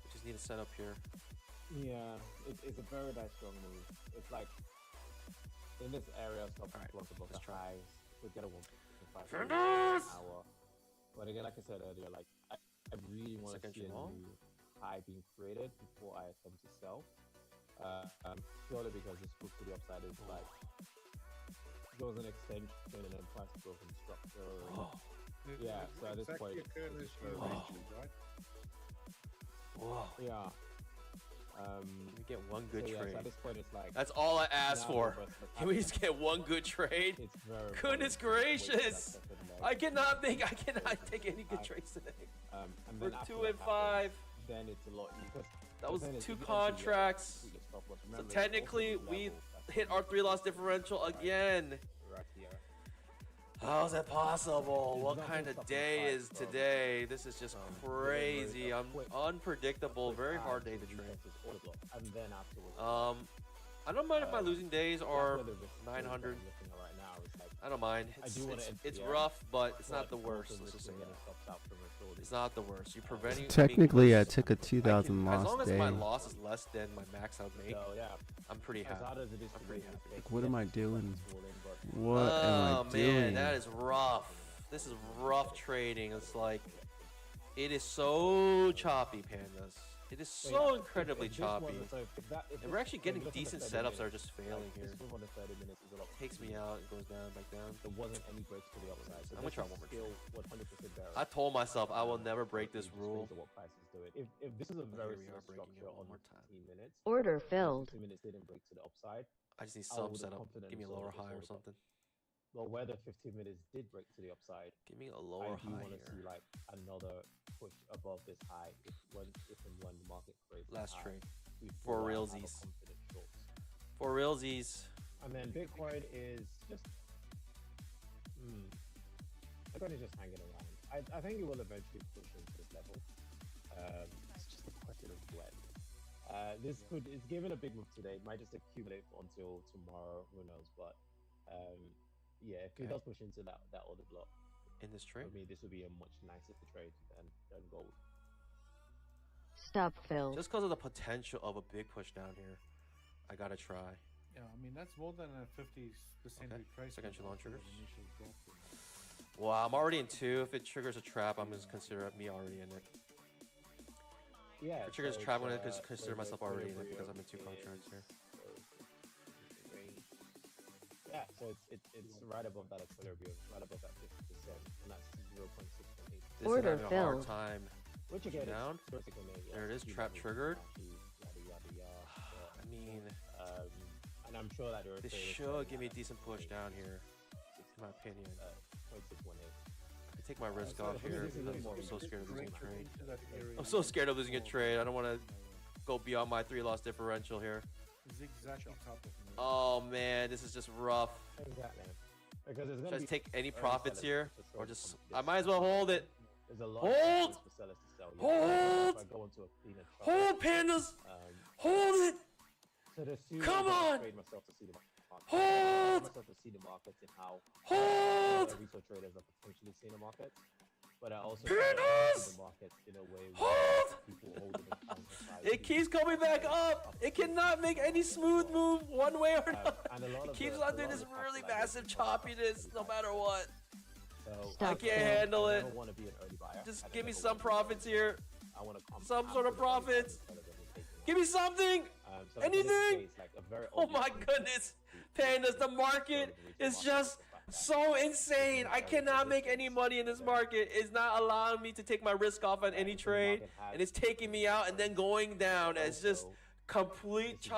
We just need to set up here. Yeah, it's a very nice strong move. It's like in this area, stop Alright, block above the let's try. highs. We get a 1.5 Fenders! hour. But again, like I said earlier, like I really want to Second see a long? new high being created before I attempt to sell. Purely because this hook to the upside is like there was an extension and then price growth and structure. And, yeah, so at this point, occurred it's this just year, very actually, right? Whoa. yeah. We get one good so, yeah, trade. so at this point, it's like That's all I asked now for. the rest of the Can we pattern, just get one good trade? it's very Goodness important to wait for that gracious! second leg. I cannot take any good trades today. And We're then after 2 that and 5. happens, then it's a lot easier. That was Then it's 2 easier to contracts. put your stop loss. So Remember, it's technically, also the we level that's hit our 3 loss differential again. right here. How is that possible? There's What nothing kind of stopping day price is from, today? This is just crazy. a I'm quick- unpredictable. quick Very high hard day to defensive trade. order block, and then afterwards, I don't mind if my losing days that's are where the risk is that 900. I'm looking at right now. It's like, I don't mind. I do wanna It's NPL, rough, but it's not the but worst. also Let's just say risking that. getting stopped out from a short It's not the worst. You're preventing. Technically, me I 'cause took a I 2,000 can- loss As long as day. my loss is less than my max out make, So yeah, I'm pretty as happy. hard as it is I'm to pretty do happy. mistakes, What am I yes, doing? it's falling, but What am Oh I doing? man, that is rough. This is rough trading. It's like it is so choppy, Pandas. It is So, so yeah, incredibly if this choppy. wasn't- so if that- if And this- we're actually so getting look at the decent 30 setups that are minutes, just failing like, here. this move on the 30 minutes is a lot Takes me out, it goes down, back down. There wasn't any breaks to the upside. So I'm gonna this try is one more still 100% bearish. I told myself I will never break this It just rule. shows what prices do it. If this is a But very here we are small breaking it structure one on more time. 15 minutes, Order filled. 2 minutes didn't break to the upside. I just need I some would've setup. confidently Give me a sold lower this high or order. something. But where the 15 minutes did break to the upside, Give me a I lower do high want to see here. like another push above this high if and when the market creates a Last high trade. before For I have a realsies. confident short. For realsies. And then Bitcoin is just Bitcoin is just hanging around. I think it will eventually push into this level. It's just a question of when. It's given a big move today. It might just accumulate until tomorrow. Who knows? But yeah, if it does push into that order block in this trade, for me, this would be a much nicer trade than gold. Stop filled. Just because of the potential of a big push down here, I gotta try. Yeah, I mean that's more than a 50% retracement. Second long triggers. Initial drop. Well, I'm already in 2. If it triggers a trap, I'm just consider me already in it. Yeah. If it triggers a trap, I'm gonna consider myself already in it because I'm in 2 contracts here. Yeah, so it's right above that equilibrium, right above that 50%, and that's 0.618. Order having a hard filled. time. Which again down. There it is, trap triggered. I mean, and I'm sure that this should give me a decent push down here, in my opinion. 0.618. I take my risk off here because I'm so scared of losing a trade. I'm so scared of losing a trade. I don't want to go beyond my 3-loss differential here. Exactly top of me. Oh man, this is just rough. Exactly. Because it's Should I just take any profits here, or just? I might as well hold it. Hold! Hold! Hold, pandas! Hold it! Come on! Hold! Hold! Research traders are potentially seeing the market, but I also pandas! the market in a way Hold! people hold It keeps coming back up. It cannot make any smooth move one way or another. It keeps on doing this really massive choppiness no matter what. So I can't handle it. want to be an early buyer. Just give me some profits here. I want to Some sort of profits. Give me something. Anything. Oh my goodness. Pandas, the market is just so insane. I cannot make any money in this market. It's not allowing me to take my risk off on any trade, and it's taking me out and then going down. It's just complete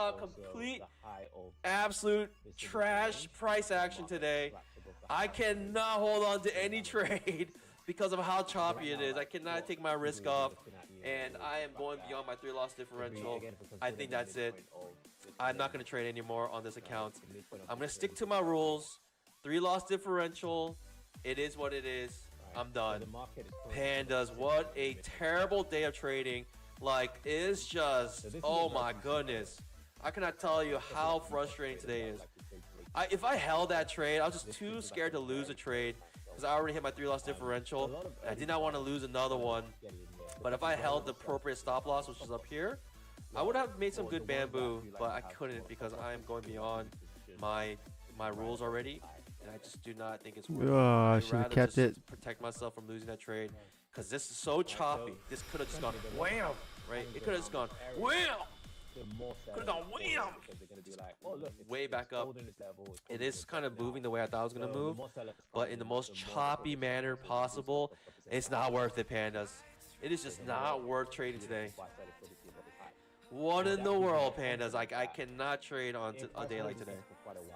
absolute trash price action today. I cannot hold on to any trade because of how choppy it is. I cannot take my risk off, and I am going beyond my 3-loss differential. I think that's it. I'm not going to trade anymore on this account. I'm going to stick to my rules. 3-loss differential. It is what it is. I'm done. Pandas, what a terrible day of trading. Like, it's just, oh my goodness. I cannot tell you how frustrating today is. If I held that trade, I was just too scared to lose a trade because I already hit my 3-loss differential. And I did not want to lose another one. But if I held the appropriate stop loss, which is up here, I would have made some good bamboo, but I couldn't because I am going beyond my rules already. And I just do not think it's worth it. I should have kept it. Protect myself from losing that trade because this is so choppy. This could have just gone wham, right? It could have just gone wham. Could have gone wham. Way back up. It is kind of moving the way I thought it was going to move, but in the most choppy manner possible. It's not worth it, pandas. It is just not worth trading today. What in the world, pandas? Like, I cannot trade on a day like today.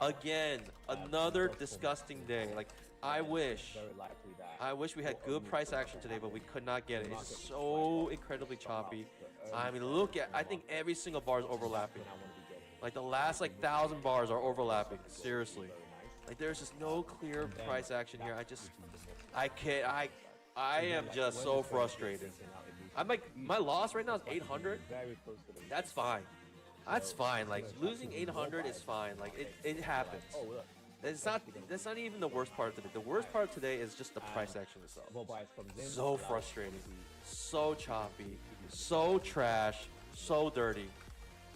Again, another disgusting day. Like, I wish we had good price action today, but we could not get it. It's so incredibly choppy. I mean, I think every single bar is overlapping. Like, the last, 1,000 bars are overlapping. Seriously. Like, there's just no clear price action here. I am just so frustrated. My loss right now is 800. That's fine. That's fine. Like, losing 800 is fine. Like, it happens. That's not even the worst part of today. The worst part of today is just the price action itself. So frustrating. So choppy. So trash. So dirty.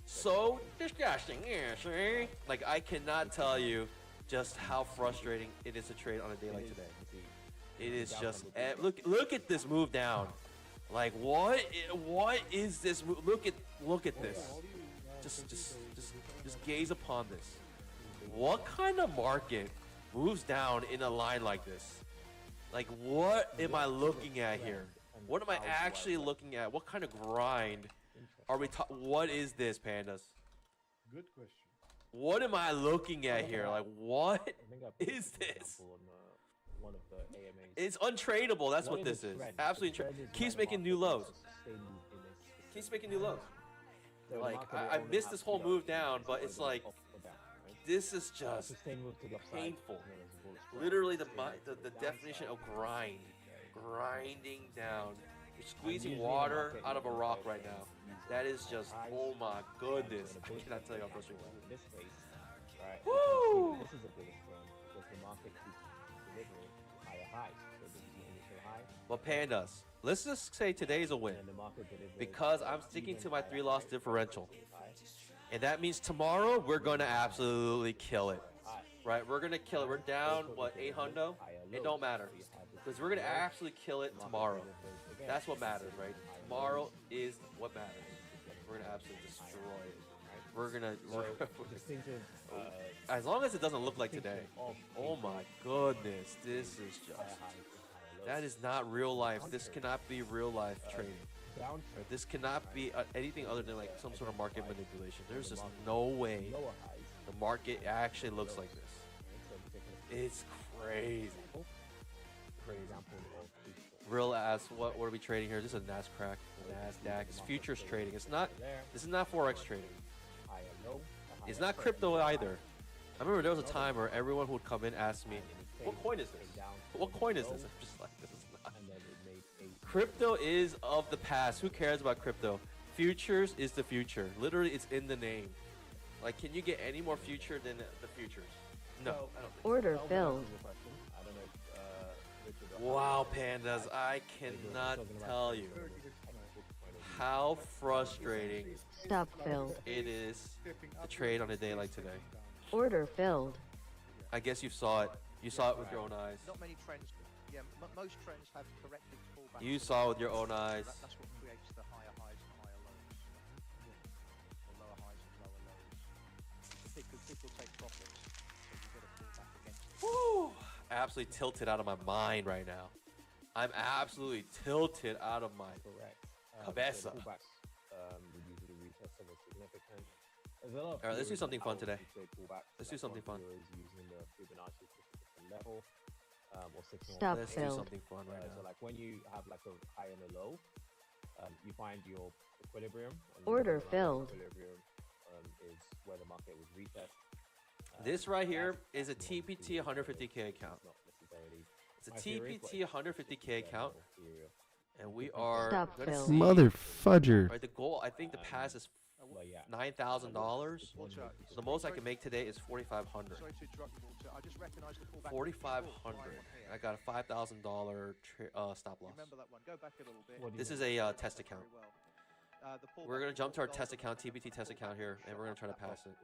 So disgusting. Yeah, like, I cannot tell you just how frustrating it is to trade on a day like today. It is just look at this move down. Like, what is this move? Look at this. Just gaze upon this. What kind of market moves down in a line like this? Like, what am I looking at here? What am I actually looking at? What kind of grind are we what is this, pandas? Good question. What am I looking at here? Like, what is this? It's untradeable. That's what this is. Absolutely keeps making new lows. Keeps making new lows. Like, I missed this whole move down, but it's like This is just painful. Literally the definition of grinding down. You're squeezing water out of a rock right now. That is just, oh my goodness. I cannot tell you how frustrating that is. In this case, right? Woo! This is the biggest one because the market keeps delivering higher highs. So this is the initial high. Well, Pandas, let's just say today's a win And the market delivers because I'm sticking to my 3-loss differential. And that means tomorrow we're going to absolutely kill it. Right? We're going to kill it. We're down, what, 800? It don't matter. Because we're going to absolutely kill it tomorrow. That's what matters, right? Tomorrow is what matters. We're going to absolutely destroy it. We're going to... As long as it doesn't look like today. Oh my goodness. This is just... That is not real life. This cannot be real life trading. This cannot be anything other than like some sort of market manipulation. There's just no way the market actually looks like this. It's crazy. Real ass, what are we trading here? This is a NASDAQ. It's futures trading. It's not. This is not forex trading. It's not crypto either. I remember there was a time where everyone who would come in ask me, "What coin is this? What coin is this?" I'm just like, this is not. Crypto is of the past. Who cares about crypto? Futures is the future. Literally, it's in the name. Like, can you get any more future than the futures? No, I don't think. Order filled. Wow, Pandas, I cannot tell you how frustrating Stop filled. it is to trade on a day like today. Order filled. I guess you saw it. You saw it with your own eyes. Not many trends. Yeah, most trends have corrected pullback. You saw it with your own eyes. That's what creates the higher highs and higher lows. Or lower highs and lower lows. People take profits, so you've got to pull back against it. Woo! Absolutely tilted out of my mind right now. I'm absolutely tilted out of my cabeza. Alright, let's do something fun today. Let's do something fun. Stop Let's do filled. something fun right So now. like when you have like a high and a low, you find your equilibrium. And Order the filled. Equilibrium is where the market would retest. This right here is a TPT 150K account. It's a TPT 150K account, and we are Stop gonna filled. see. Mother fudger. Right, the goal, I think the pass is $9,000. So the most I can make today is 4,500. Sorry to interrupt you, Walter. I just recognise the pullback. 4,500. I got a $5,000 stop loss. Remember that one. Go back a little bit. This is a test account. Very well. The pullback We're gonna jump to our $12 test account, TBT test account here, and we're gonna try to pass it.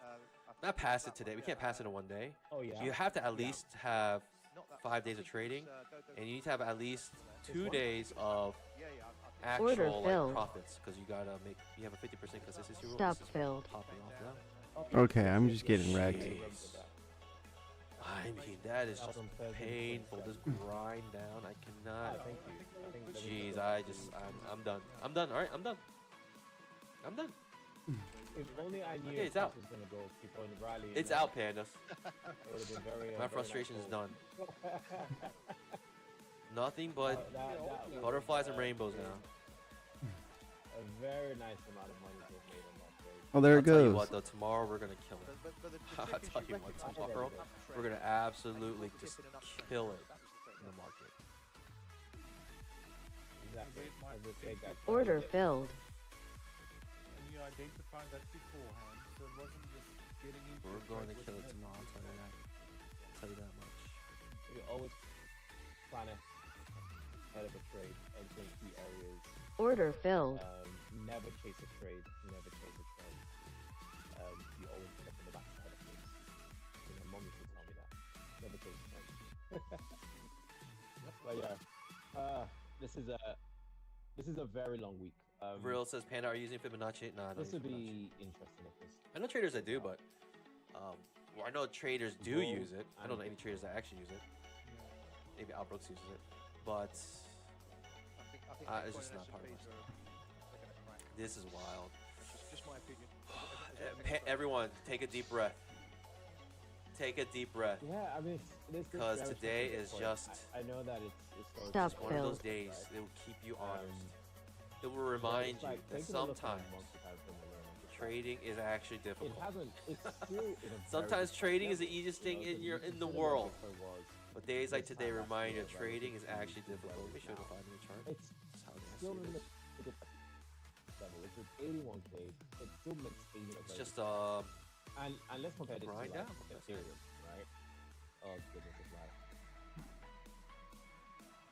I Not think pass that it today. one, We can't pass it in one day. Oh yeah. You have to at least have not that 5 days of trading, go and you need to have at least 2 days of I think Order actual filled. profits, because you gotta make. You have a 50% consistency rule. Stop This is filled. popping off now. Okay, I'm just getting wrecked. Jeez. I mean, that is just painful. This grind down. I cannot. Jeez, I'm done. I'm done. All right, I'm done. I'm done. If only I knew Okay, it's out. was gonna go keep on rallying. It's out, Pandas. It would have been very, My very frustration nice is goal. done. Nothing but That butterflies and rainbows now. A very nice amount of money was made on that trade. Oh, there I'll it tell you goes. what, though, tomorrow we're gonna kill it. I'll tell you what, tomorrow we're gonna absolutely just kill it in the market. Exactly. As they say, guys. Order filled. And you identified that beforehand, so it wasn't just getting into We're it going to with kill it the- tomorrow. I'll tell you that. I'll tell you that much. You always plan ahead of a trade, entering key areas. Order filled. Never chase a trade. Never chase a trend. You always step on the backside of things. You know, mom used to tell me that. Never chase a trend. But yeah, this is a very long week. Real says, Panda, are you using Fibonacci? Nah, I don't This use would Fibonacci. be interesting if this. I know traders that do, but well, I know traders do use it. I don't know any traders that actually use it. Maybe Albrooks uses it, but it's just not part of my stuff. This is wild. Just my opinion. Everyone, take a deep breath. Take a deep breath. Yeah, I mean, Because today is just I know that it's Stop one of those filled. days. It will keep you honest. It will remind you that sometimes trading is actually It difficult. hasn't. It's still in a very Sometimes good trading is the level. easiest thing in You the consider world. what Bitcoin was But days like this today time last remind you year, that trading is relative actually to difficult. where Let me it show is the now. 5-minute chart. It's That's how they still see in this. the good level. It's at 81k. It's still maintaining a It's very just good and let's compare this to grind like down. Ethereum, right? Oh goodness, it's loud.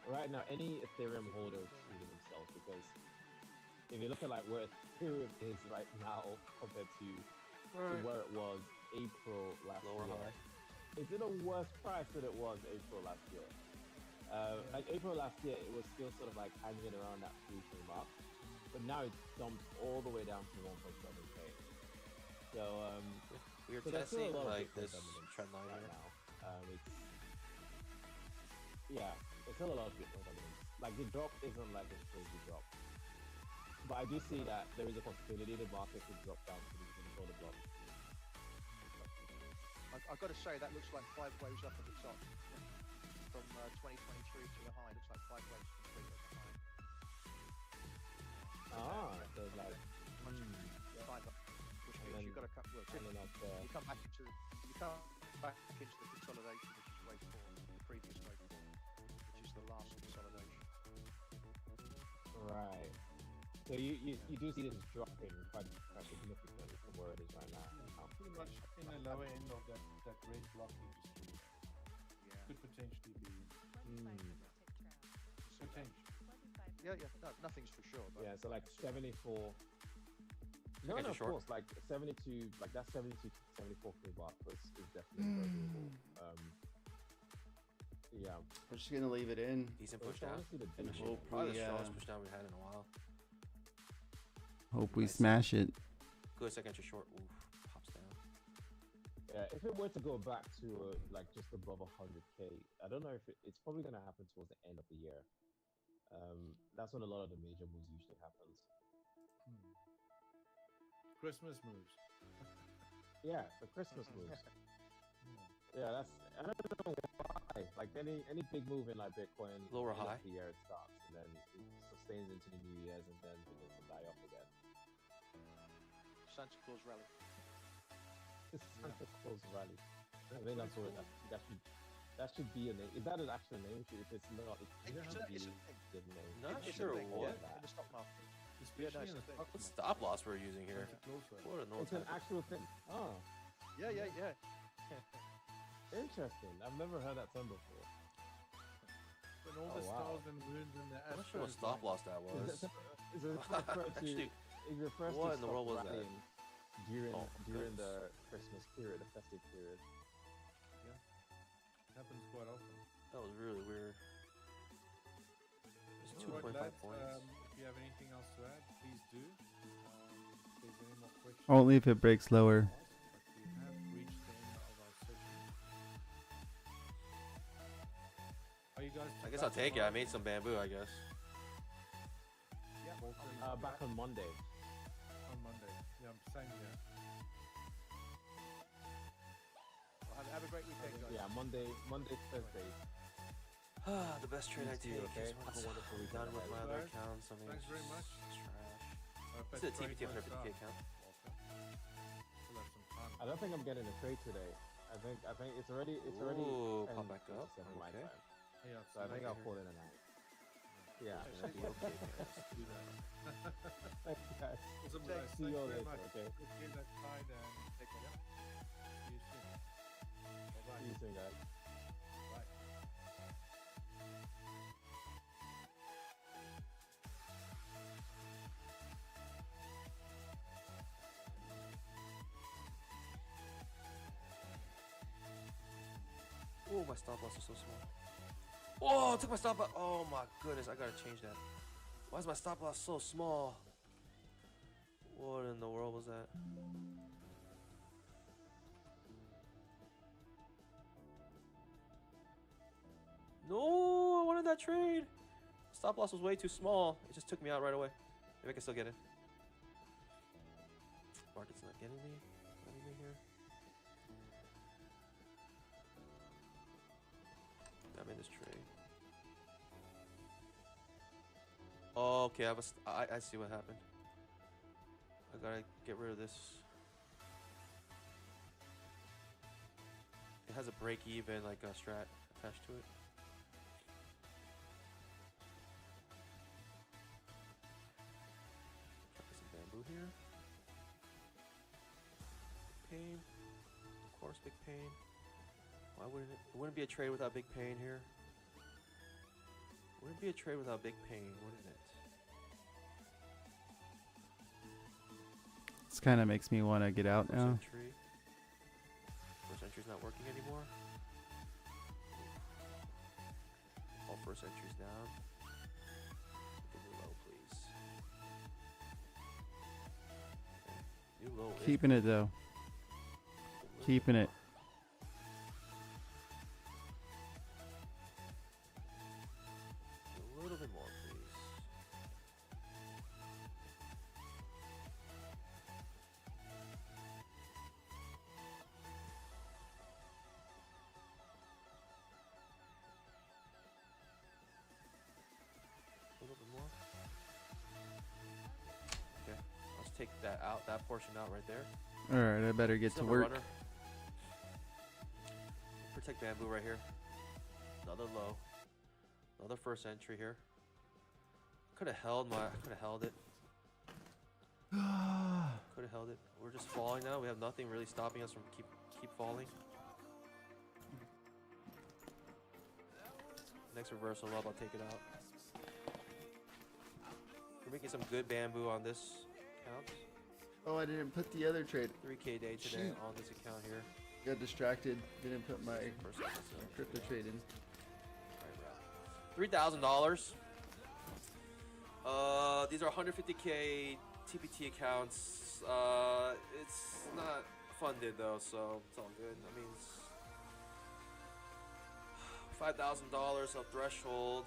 Right now, any Ethereum holder is shooting themselves because if you look at like where Ethereum is right now compared to where it was April last Lower year, high. it's in a worse price than it was April last year. Like April last year, it was still sort of like hanging around that 3K mark, but now it's dumped all the way down to 1.7K. So we're so there's still a testing lot of like Bitcoin this dominance trend line right here. now. There's still a lot of Bitcoin dominance. Like the drop isn't like a crazy drop, but I do see that there is a possibility the market could drop down to the block. I've got to say that looks like 5 waves up at the top from 2023 to the high. Looks like 5 waves complete at the high. So it's like 5 up, which and means then- you've got to come. Well, and then up there. you come back into the consolidation, which is wave 4, the previous wave 4, which is the last consolidation. Right. So you do see this dropping quite significantly from where it is right now. Pretty much in the lower end of that red block you just drew. Yeah. Could potentially be potential. Yeah. No, nothing's for sure. But Yeah, so like 74. No, Check out your of short. course, like 72, like that 72 to 74K block is definitely very doable. Yeah. We're just gonna leave it in. Decent So push it's down. honestly the And dip. hope Probably we the strongest push down we've had in a while. hope we Nice. smash it. Good second entry short. Oof, pops down. Yeah, if it were to go back to like just above 100K, I don't know if it's probably going to happen towards the end of the year. That's when a lot of the major moves usually happens. Christmas moves. Yeah, the Christmas moves. Yeah, that's I don't know why. Like any big move in like Bitcoin, Lower end of high. the year it stops and then it sustains into the New Year's and then begins to die off again. Santa Claus rally. It's Santa Claus Rally. I think that's what that should be a name. Is that an actual name? If it's not, it should be the name. Not It's sure a thing, what. in the stock market. Especially nice in the thing. stock What market. stop loss we're using here? Santa Claus rally. What a It's an actual thing. Oh, Yeah. interesting. I've never heard that term before. When all Oh, the wow. stars and moons and the I'm not sure what astros stop line loss that was. Is it referred to? Actually, It refers what to in the world was stock that? rallying during Oh, during goodness. the Christmas period, the festive period. happens quite often. That was really weird. Just Alright, 2.5 lads, points. if you have anything else to add, please do. If there's any more questions, Only if it breaks lower. ask, but we have reached the end of our session. Are you guys? I guess I'll take it. I made some bamboo, I guess. Yeah. Back on Monday. On Monday. Yeah, same here. Well, have a great weekend, guys. Yeah, Monday, Thursday. The best trade I You too, take okay? is Have once a wonderful I'm weekend done with my ahead. other Guys, accounts. I mean, thanks very it's much. trash. It's a TBT of 50K account. We'll have some fun. I don't think I'm getting a trade today. I think it's already Ooh, pop 10, back up. 57 my Okay. time. Yeah, So I think I'll call it a night. Yeah. Okay, yes. do that. Thanks, guys. Awesome, Thanks. guys. See you all Thanks very later, much. okay? Okay, that side and take care. See you soon. Bye-bye. See you soon, guys. Bye. Oh, my stop loss is so small. Oh, I took my stop loss. Oh my goodness, I gotta change that. Why is my stop loss so small? What in the world was that? No, I wanted that trade. Stop loss was way too small. It just took me out right away. Maybe I can still get it. Market's not getting me. Letting me here. I'm in this trade. Okay, I see what happened. I Gotta get rid of this. It has a break even like a strat attached to it. Try some bamboo here. Pain. Of course, big pain. Why wouldn't it? It wouldn't be a trade without big pain here. Wouldn't be a trade without big pain, wouldn't it? This kind of makes me want to get out now. Entry. First entry's not working anymore. All first entries down. Get new low, please. Okay. New low. Keeping it though. Keeping it. A little bit more, please. A little bit more. Okay, let's take that out, that portion out right there. All right, I better get to Silver work. runner. Protect bamboo right here. Another low. Another first entry here. Could have held my. Could have held it. Could have held it. We're just falling now. We have nothing really stopping us from keep falling. Next reversal up, I'll take it out. We're making some good bamboo on this account. Oh, I didn't put the other trade. 3K day today on this account here. Got distracted. Didn't put my First episode. crypto trade in. $3,000. These are 150K TPT accounts. It's not funded though, so it's all good. I mean, it's $5,000 of threshold.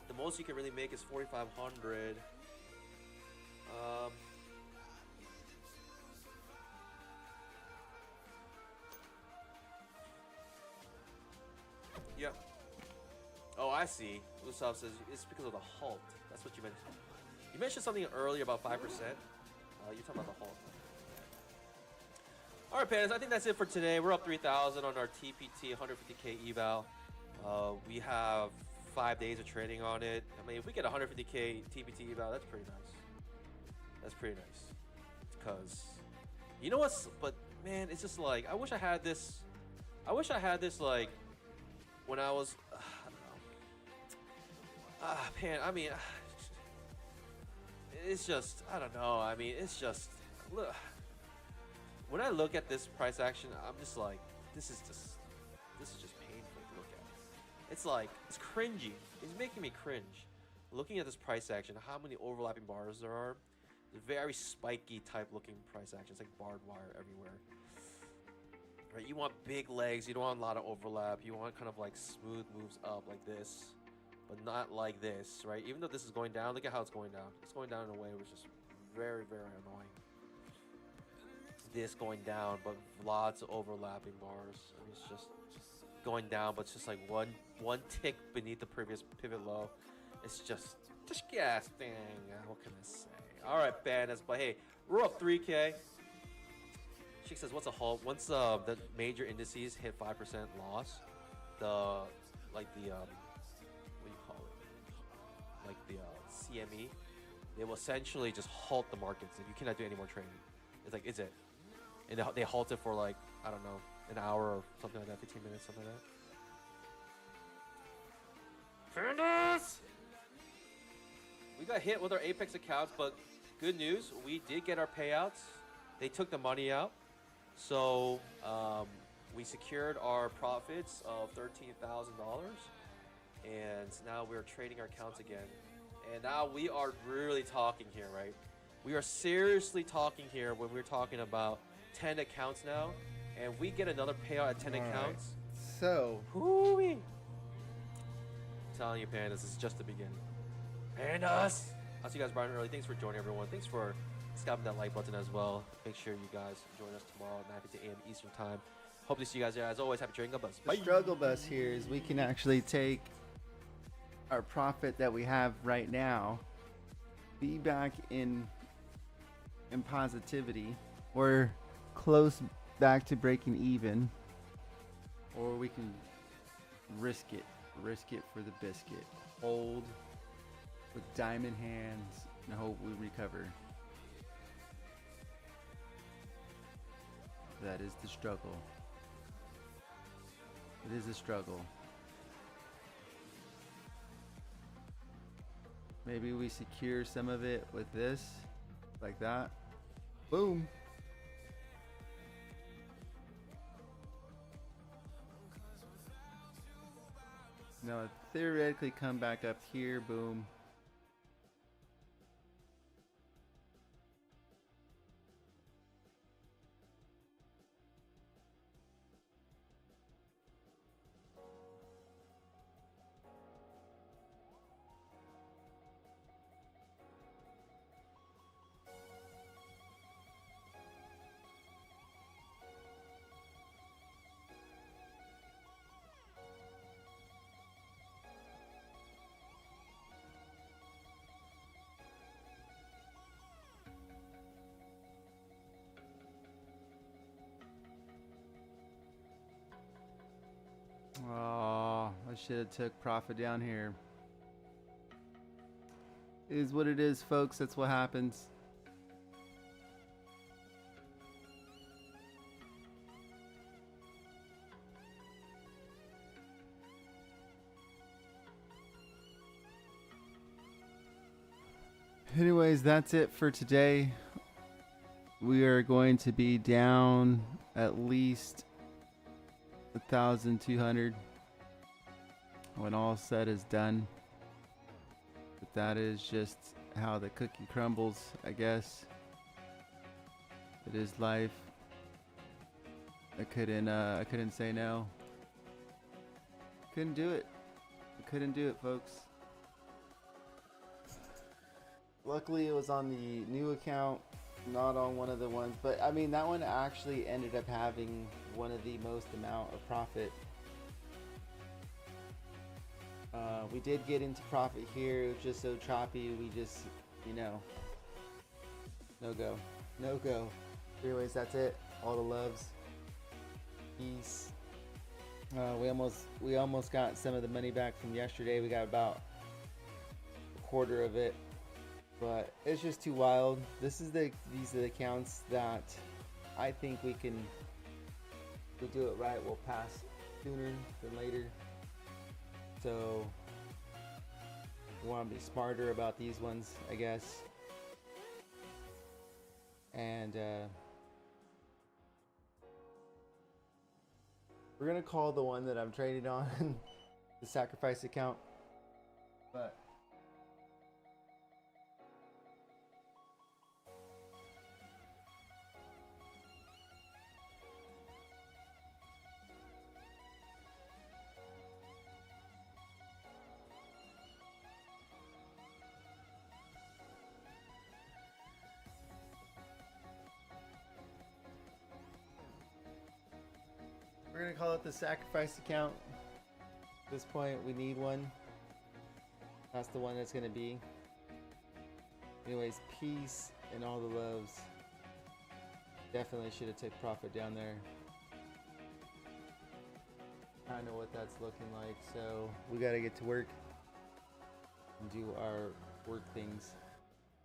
The most you can really make is 4,500. Yep. Oh, I see. Usopp says it's because of the halt. That's what you mentioned. You mentioned something earlier about 5%. You're talking about the halt. All right, Pandas. I think that's it for today. We're up 3,000 on our TPT 150K eval. We have 5 days of trading on it. I mean, if we get 150K TPT eval, that's pretty nice. That's pretty nice. Because, you know what's? But man, it's just like I wish I had this. I wish I had this like when I was. I don't know. Man, I mean, it's just, I don't know. I mean, it's just, look, when I look at this price action, I'm just like, this is just painful to look at. It's like, it's cringy. It's making me cringe. Looking at this price action, how many overlapping bars there are. Very spiky type looking price action. It's like barbed wire everywhere. Right? You want big legs. You don't want a lot of overlap. You want kind of like smooth moves up like this. But not like this, right? Even though this is going down, look at how it's going down. It's going down in a way which is very, very annoying. This going down, but lots of overlapping bars. I mean, it's just going down, but it's just like one tick beneath the previous pivot low. It's just disgusting. What can I say? All right, Bandas, but hey, we're up 3K. Chick says, what's a halt? Once the major indices hit 5% loss, CME, they will essentially just halt the markets. Like, you cannot do any more trading. It's like, is it? And they halt it for like, I don't know, an hour or something like that, 15 minutes, something like that. Pandas! We got hit with our Apex accounts, but good news, we did get our payouts. They took the money out. So we secured our profits of $13,000. And now we're trading our accounts again. And now we are really talking here, right? We are seriously talking here when we're talking about 10 accounts now. And we get another payout at 10 accounts. So, I'm telling you, Pandas, this is just the beginning. Pandas! I'll see you guys bright and early. Thanks for joining, everyone. Thanks for slapping that like button as well. Make sure you guys join us tomorrow at 9:50 a.m. Eastern Time. Hope to see you guys there. As always, happy trading. God bless. the struggle bus here is we can actually take our profit that we have right now, be back in and positivity. We're close back to breaking even, or we can risk it for the biscuit. Hold with diamond hands and hope we recover. That is the struggle. It is a struggle. Maybe we secure some of it with this, like that. Boom. Now theoretically come back up here, boom. Oh, I should have took profit down here. It is what it is, folks. That's what happens. Anyways, that's it for today. We are going to be down at least 1,200 when all said is done. But that is just how the cookie crumbles, I guess. It is life. I couldn't say no. Couldn't do it. I couldn't do it, folks. Luckily it was on the new account, not on one of the ones, but I mean that one actually ended up having one of the most amount of profit. We did get into profit here. It was just so choppy. We just, you know, no go. Anyways, that's it. All the loves. Peace. We almost got some of the money back from yesterday. We got about a quarter of it. But it's just too wild. These are the accounts that I think we do it right, we'll pass sooner than later. So we want to be smarter about these ones, I guess. And we're gonna call the one that I'm trading on the sacrifice account. But we're gonna call it the sacrifice account. At this point, we need one. That's the one that's gonna be. Anyways, peace and all the loves. Definitely should have took profit down there. I know what that's looking like, so we gotta get to work and do our work things.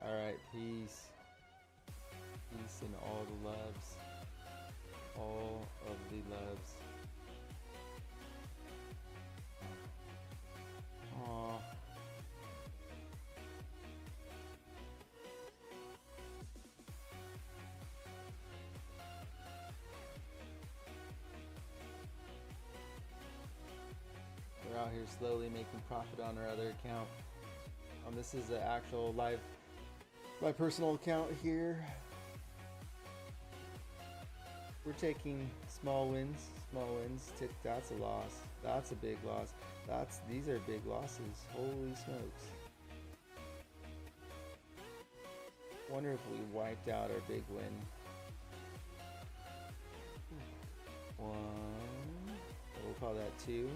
All right, peace. Peace and all the loves. All of the loves. Aww. We're out here slowly making profit on our other account. This is the actual my personal account here. We're taking small wins. That's a loss. That's a big loss. These are big losses. Holy smokes. Wonder if we wiped out our big win. One. We'll call that 2.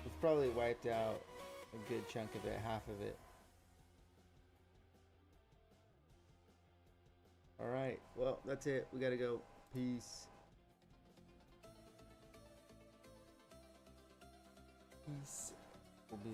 It's probably wiped out a good chunk of it, half of it. All right. Well, that's it. We got to go. Peace. Peace.